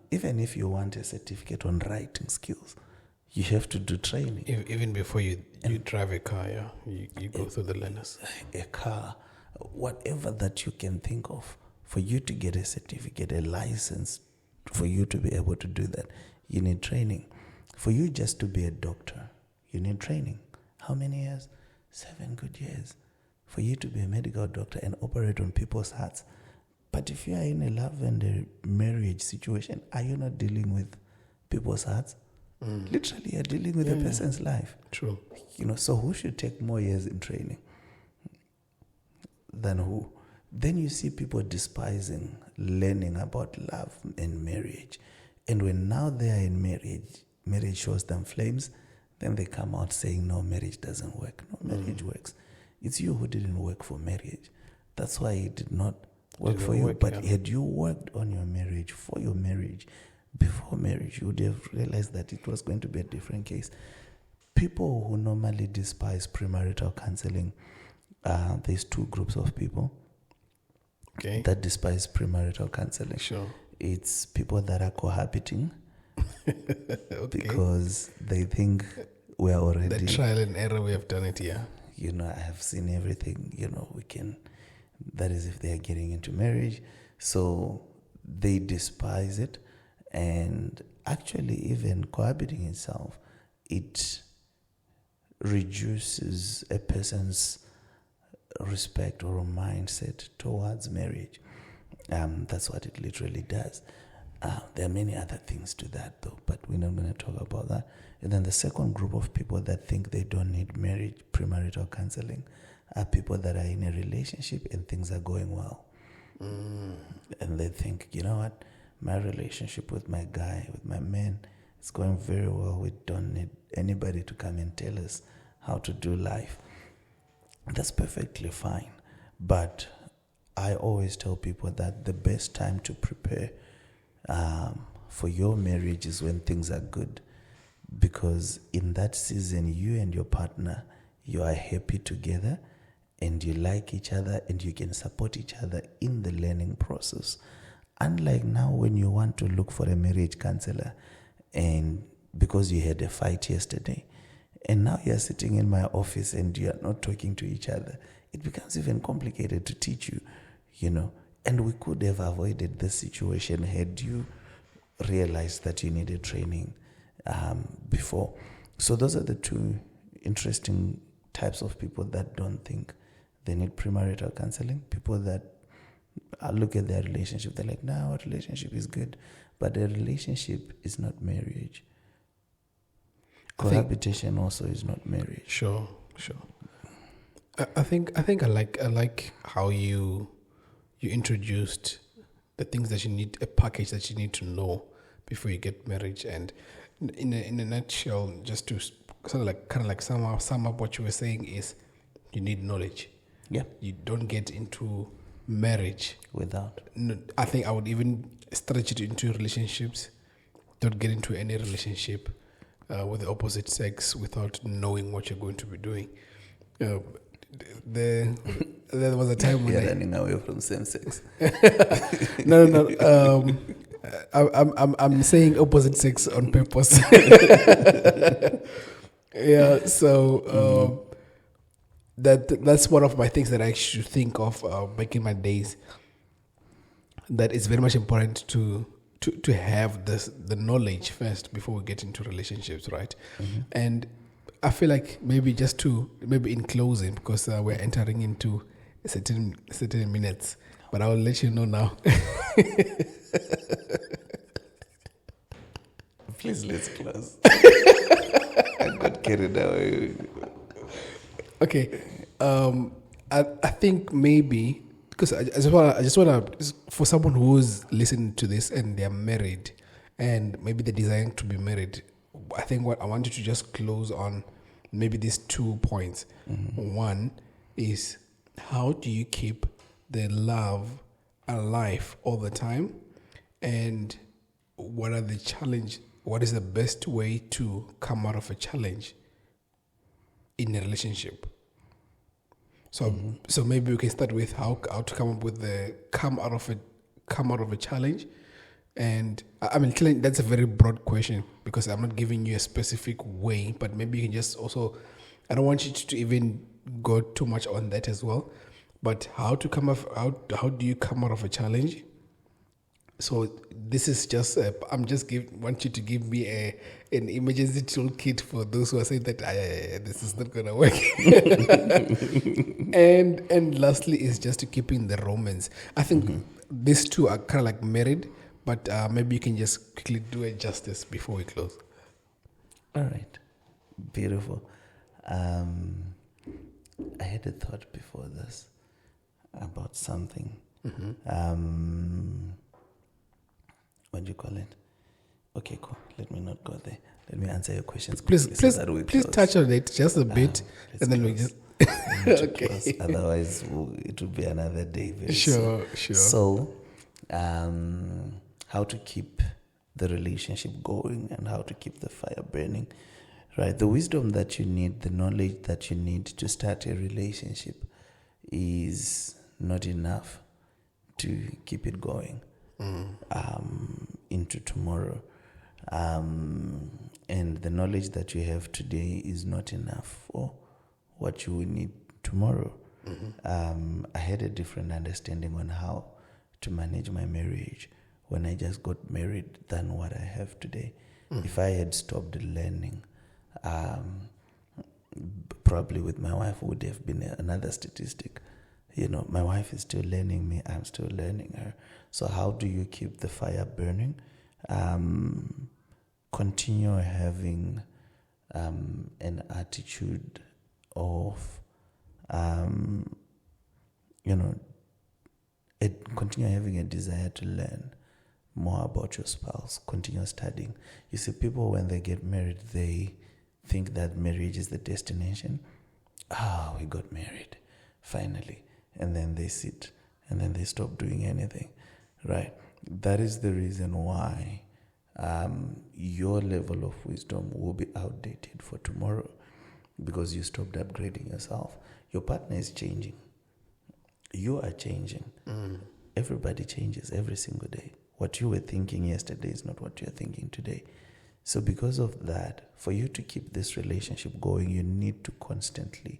Even if you want a certificate on writing skills, you have to do training. Even before you drive a car, you go through the learners. A car, whatever that you can think of, for you to get a certificate, a license, for you to be able to do that, you need training. For you just to be a doctor, you need training. How many years? 7 good years. For you to be a medical doctor and operate on people's hearts. But if you are in a love and a marriage situation, are you not dealing with people's hearts? Literally, you're dealing with a person's life. True. So who should take more years in training than who? Then you see people despising learning about love and marriage. And when now they are in marriage shows them flames, then they come out saying, no, marriage doesn't work. No, marriage works. It's you who didn't work for marriage. That's why it did not work for you. But had you worked on your marriage, for your marriage, before marriage, you would have realized that it was going to be a different case. People who normally despise premarital counseling, there's 2 groups of people that despise premarital counseling. Sure. It's people that are cohabiting because they think we are already... The trial and error, we have done it, yeah. I have seen everything, we can... That is if they are getting into marriage. So they despise it. And actually, even cohabiting itself, it reduces a person's respect or mindset towards marriage. That's what it literally does. There are many other things to that, though, but we're not going to talk about that. And then the second group of people that think they don't need marriage, premarital counseling, are people that are in a relationship and things are going well. And they think, you know what? My relationship with my guy, with my man, It's going very well. We don't need anybody to come and tell us how to do life. That's perfectly fine. But I always tell people that the best time to prepare for your marriage is when things are good. Because in that season, you and your partner, you are happy together and you like each other and you can support each other in the learning process. Unlike now when you want to look for a marriage counselor and because you had a fight yesterday and now you're sitting in my office and you're not talking to each other, it becomes even complicated to teach you, And we could have avoided this situation had you realized that you needed training before. So those are the two interesting types of people that don't think they need premarital counseling. People that look at their relationship, they're like, "No, our relationship is good," but a relationship is not marriage. Cohabitation also is not marriage. Sure. I think I like how you introduced the things that you need, a package that you need to know before you get married. And in a nutshell, just to kind of like sum up what you were saying is, you need knowledge. Yeah. You don't get into marriage without. No, I think I would even stretch it into relationships. Don't get into any relationship with the opposite sex without knowing what you're going to be doing. There was a time when you're running away from same sex. No. I'm saying opposite sex on purpose. Yeah. So that's one of my things that I actually think of back in my days. That it's very much important to have the knowledge first before we get into relationships, right? Mm-hmm. And I feel like maybe in closing, because we're entering into certain minutes, but I will let you know now. Please, let's close. I got carried away. Okay, I think maybe because I just want to for someone who's listening to this and they're married and maybe they're desiring to be married. I think what I want you to just close on maybe these 2 points. Mm-hmm. One is, how do you keep the love alive all the time, and what is the best way to come out of a challenge in a relationship? So so maybe we can start with how to come up with the come out of a challenge. And I mean, that's a very broad question because I'm not giving you a specific way, but maybe you can just also, I don't want you to even go too much on that as well, but how do you come out of a challenge? So this is just, want you to give me an emergency toolkit for those who are saying that this is not going to work. And lastly is just to keep in the romance. I think these two are kind of like married, but maybe you can just quickly do it justice before we close. All right. Beautiful. I had a thought before this about something. What do you call it? Okay, cool. Let me not go there. Let me answer your questions. Please touch on it just a bit, and then we just. Okay. Otherwise, it will be another day. Sure. So, how to keep the relationship going and how to keep the fire burning, right? The wisdom that you need, the knowledge that you need to start a relationship is not enough to keep it going into tomorrow. And the knowledge that you have today is not enough for what you will need tomorrow. I had a different understanding on how to manage my marriage when I just got married than what I have today. If I had stopped learning, probably with my wife would have been another statistic. My wife is still learning me, I'm still learning her. So how do you keep the fire burning? Continue having an attitude of, continue having a desire to learn. more about your spouse. Continue studying. You see, people, when they get married, they think that marriage is the destination. We got married, finally. And then they sit, and then they stop doing anything, right? That is the reason why your level of wisdom will be outdated for tomorrow, because you stopped upgrading yourself. Your partner is changing. You are changing. Everybody changes every single day. What you were thinking yesterday is not what you're thinking today. So because of that, for you to keep this relationship going, you need to constantly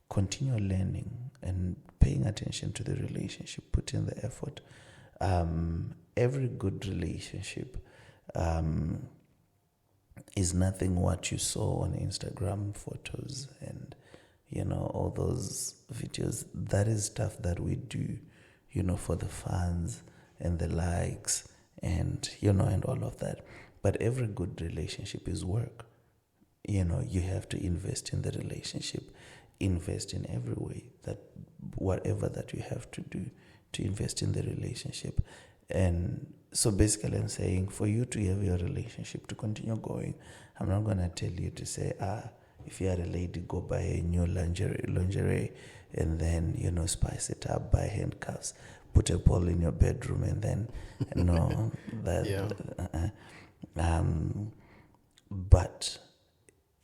continue learning and paying attention to the relationship, put in the effort. Every good relationship is nothing what you saw on Instagram photos and, all those videos. That is stuff that we do, for the fans and the likes and, and all of that. But every good relationship is work. You have to invest in the relationship, invest in every way, that whatever that you have to do to invest in the relationship. And so basically I'm saying, for you to have your relationship to continue going, I'm not going to tell you to say, if you are a lady, go buy a new lingerie and then, spice it up, buy handcuffs, put a ball in your bedroom, and then, but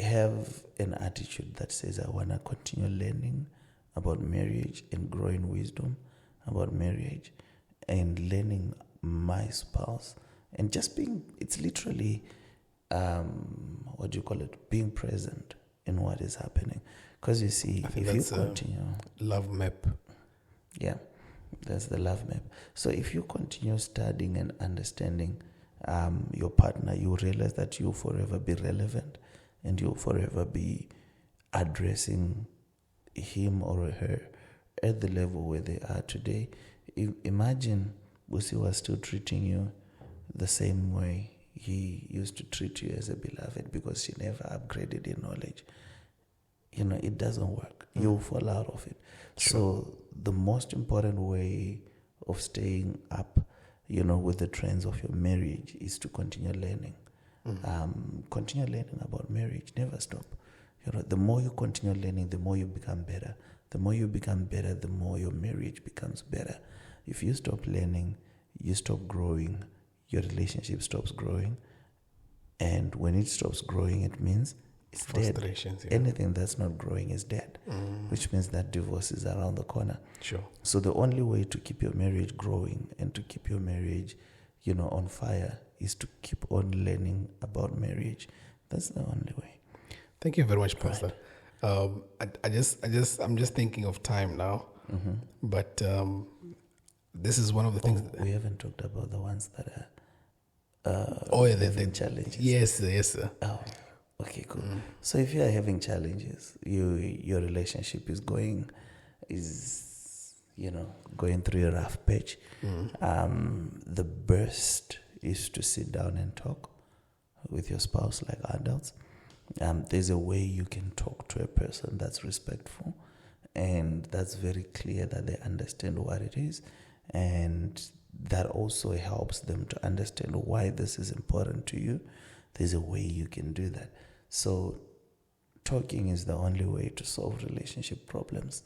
have an attitude that says, I want to continue learning about marriage and growing wisdom about marriage and learning my spouse, and just being, it's literally, being present in what is happening. Because you see, if you continue, love map. Yeah, that's the love map. So if you continue studying and understanding your partner, you realize that you'll forever be relevant, and you'll forever be addressing him or her at the level where they are today. Imagine Busi was still treating you the same way he used to treat you as a beloved, because she never upgraded in knowledge. It doesn't work. You'll fall out of it. Sure. So the most important way of staying up, with the trends of your marriage is to continue learning. Continue learning about marriage. Never stop. The more you continue learning, the more you become better. The more you become better, the more your marriage becomes better. If you stop learning, you stop growing, your relationship stops growing. And when it stops growing, it means it's dead. Yeah. Anything that's not growing is dead, which means that divorce is around the corner. Sure. So the only way to keep your marriage growing and to keep your marriage, on fire is to keep on learning about marriage. That's the only way. Thank you very much, Pastor. Right. I'm just thinking of time now, but this is one of the things. We haven't talked about the ones that are the challenges. Yes, sir. Oh, okay, cool. So if you are having challenges, your relationship is going through a rough patch. The best is to sit down and talk with your spouse like adults. There's a way you can talk to a person that's respectful and that's very clear that they understand what it is, and that also helps them to understand why this is important to you. There's a way you can do that. So talking is the only way to solve relationship problems.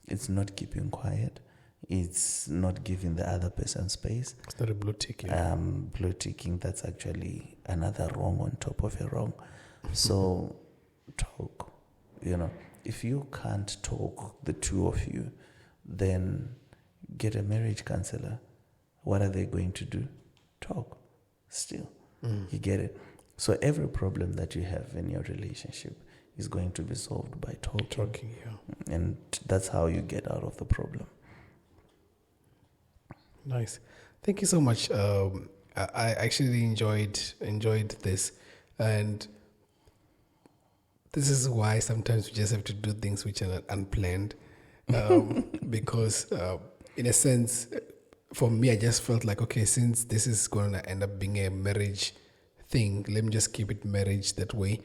It's not keeping quiet. It's not giving the other person space. It's not a blue tick. Blue ticking, that's actually another wrong on top of a wrong. So talk. If you can't talk, the two of you, then get a marriage counselor. What are they going to do? Talk. Still. You get it? So every problem that you have in your relationship is going to be solved by talking. Yeah. And that's how you get out of the problem. Nice. Thank you so much. I actually enjoyed this, and this is why sometimes we just have to do things which are unplanned, because in a sense, for me, I just felt like, okay, since this is going to end up being a marriage thing, let me just keep it marriage that way.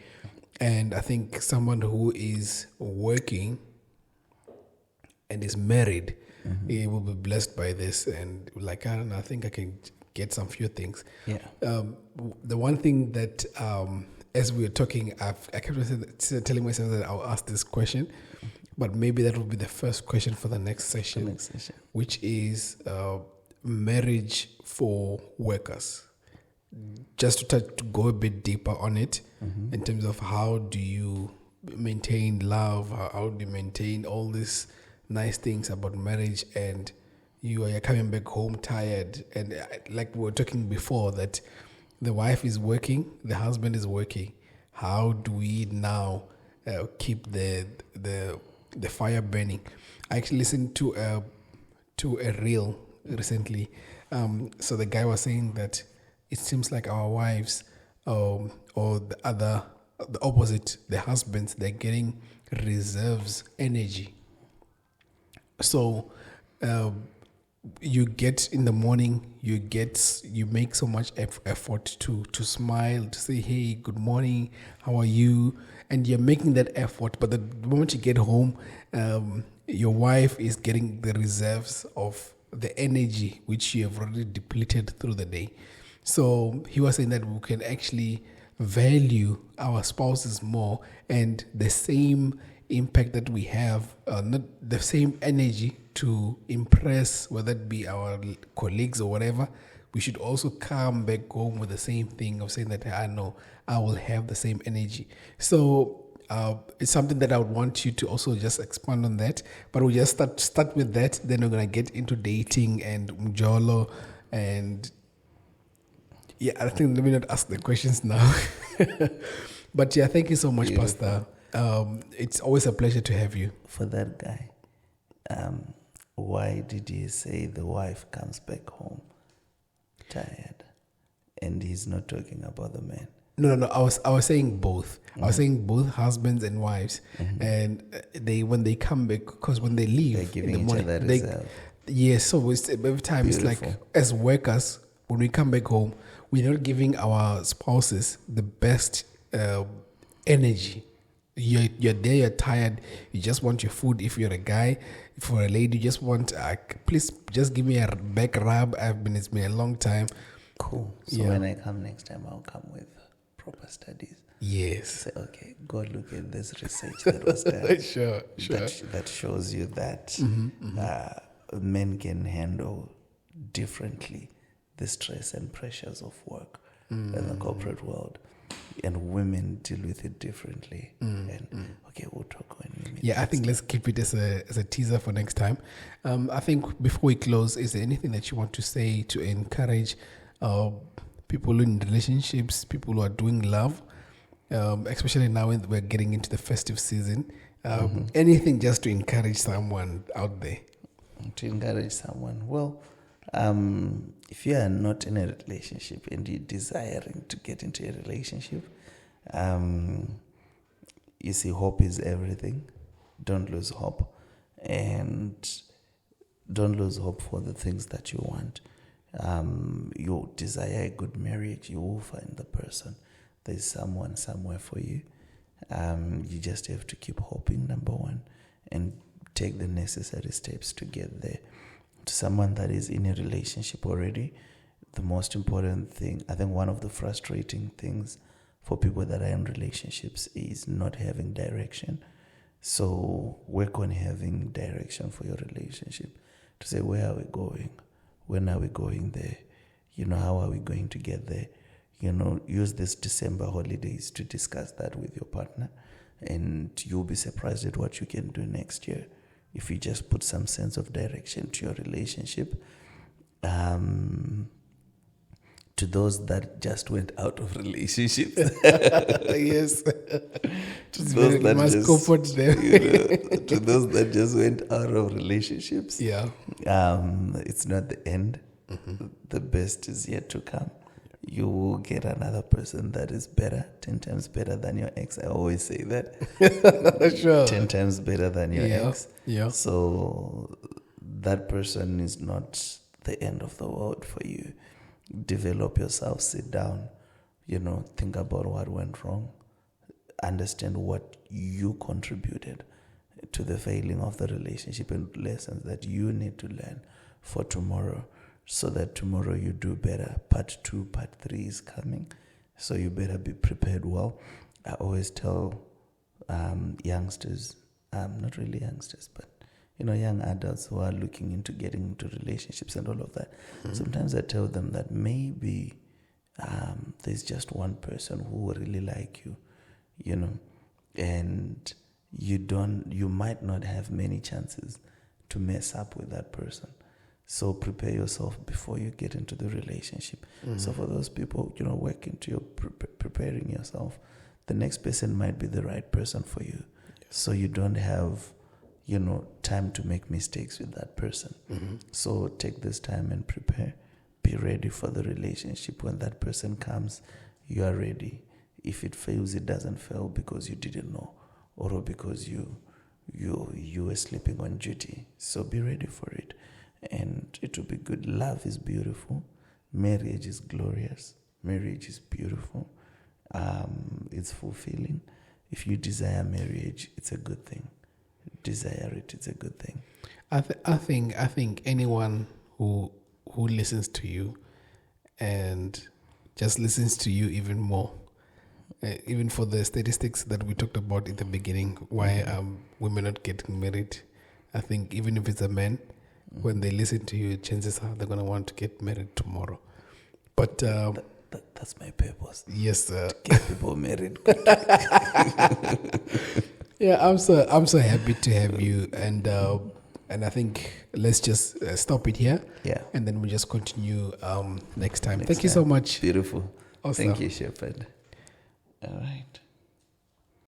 And I think someone who is working and is married, he will be blessed by this, and like, I don't know, I think I can get some few things. Yeah. The one thing that, as we were talking, I kept telling myself that I'll ask this question, but maybe that will be the first question for the next session, which is marriage for workers. Just to go a bit deeper on it, in terms of how do you maintain love, how do you maintain all these nice things about marriage, and you're coming back home tired, and like we were talking before, that the wife is working, the husband is working. How do we now keep the fire burning? I actually listened to a reel recently. So the guy was saying that it seems like our wives, or the opposite, the husbands, they're getting reserves energy. So you get in the morning, you make so much effort to smile, to say, hey, good morning, how are you? And you're making that effort, but the moment you get home, your wife is getting the reserves of the energy which you have already depleted through the day. So he was saying that we can actually value our spouses more, and the same impact that we have, not the same energy to impress, whether it be our colleagues or whatever, we should also come back home with the same thing of saying that I know I will have the same energy. So it's something that I would want you to also just expand on that, but we'll just start with that. Then we're going to get into dating and mjolo, and yeah, I think let me not ask the questions now. But yeah, thank you so much, Pastor. It's always a pleasure to have you. For that guy, why did he say the wife comes back home tired, and he's not talking about the man? No. I was saying both. I was saying both husbands and wives, and when they come back, because when they leave, they're giving in the morning, each other reserve. Yes. So every time Beautiful. It's like, as workers, when we come back home, we're not giving our spouses the best energy. You're there, you're tired, you just want your food. If you're a guy, for a lady, you just want, please just give me a back rub. It's been a long time. Cool. So when I come next time, I'll come with proper studies. Yes. Say, okay, go look at this research that was done. Sure. That shows you that men can handle differently the stress and pressures of work in the corporate world, and women deal with it differently. Okay, we'll talk when we meet. Yeah, I think let's keep it as a teaser for next time. I think before we close, is there anything that you want to say to encourage people in relationships, people who are doing love, especially now when we're getting into the festive season? Anything just to encourage someone out there? To encourage someone? Well, if you are not in a relationship and you're desiring to get into a relationship, you see, hope is everything. Don't lose hope. And don't lose hope for the things that you want. You desire a good marriage, you will find the person. There's someone somewhere for you. You just have to keep hoping, number one, and take the necessary steps to get there. To someone that is in a relationship already, the most important thing, I think one of the frustrating things for people that are in relationships is not having direction. So work on having direction for your relationship, to say, where are we going? When are we going there? How are we going to get there? Use this December holidays to discuss that with your partner, and you'll be surprised at what you can do next year if you just put some sense of direction to your relationship. To those that just went out of relationships. Yes. To those that must comfort them. To those that just went out of relationships. Yeah. It's not the end. The best is yet to come. You will get another person that is better, 10 times better than your ex. I always say that. Sure. 10 times better than your ex. Yeah. So that person is not the end of the world for you. Develop yourself, sit down, think about what went wrong, understand what you contributed to the failing of the relationship, and lessons that you need to learn for tomorrow. so that tomorrow you do better. Part 2, part 3 is coming, so you better be prepared well. I always tell youngsters, not really youngsters, but young adults who are looking into getting into relationships and all of that. Sometimes I tell them that maybe there's just one person who will really like you, and you might not have many chances to mess up with that person. So prepare yourself before you get into the relationship. So for those people, work into your preparing yourself. The next person might be the right person for you. So you don't have, time to make mistakes with that person. So take this time and prepare. Be ready for the relationship. When that person comes, you are ready. If it fails, it doesn't fail because you didn't know, or because you were sleeping on duty. So be ready for it, and it will be good. Love is beautiful. Marriage is glorious. Marriage is beautiful. It's fulfilling. If you desire marriage, it's a good thing. Desire it, it's a good thing. I think anyone who listens to you and just listens to you even more, even for the statistics that we talked about in the beginning, why women not getting married. I think even if it's a man, when they listen to you, chances are they're going to want to get married tomorrow. But that's my purpose. Yes, sir. Get people married. Yeah, I'm so happy to have you, and I think let's just stop it here. Yeah, and then we'll just continue next time. Thank you so much. Beautiful. Awesome. Thank you, Shepherd. All right.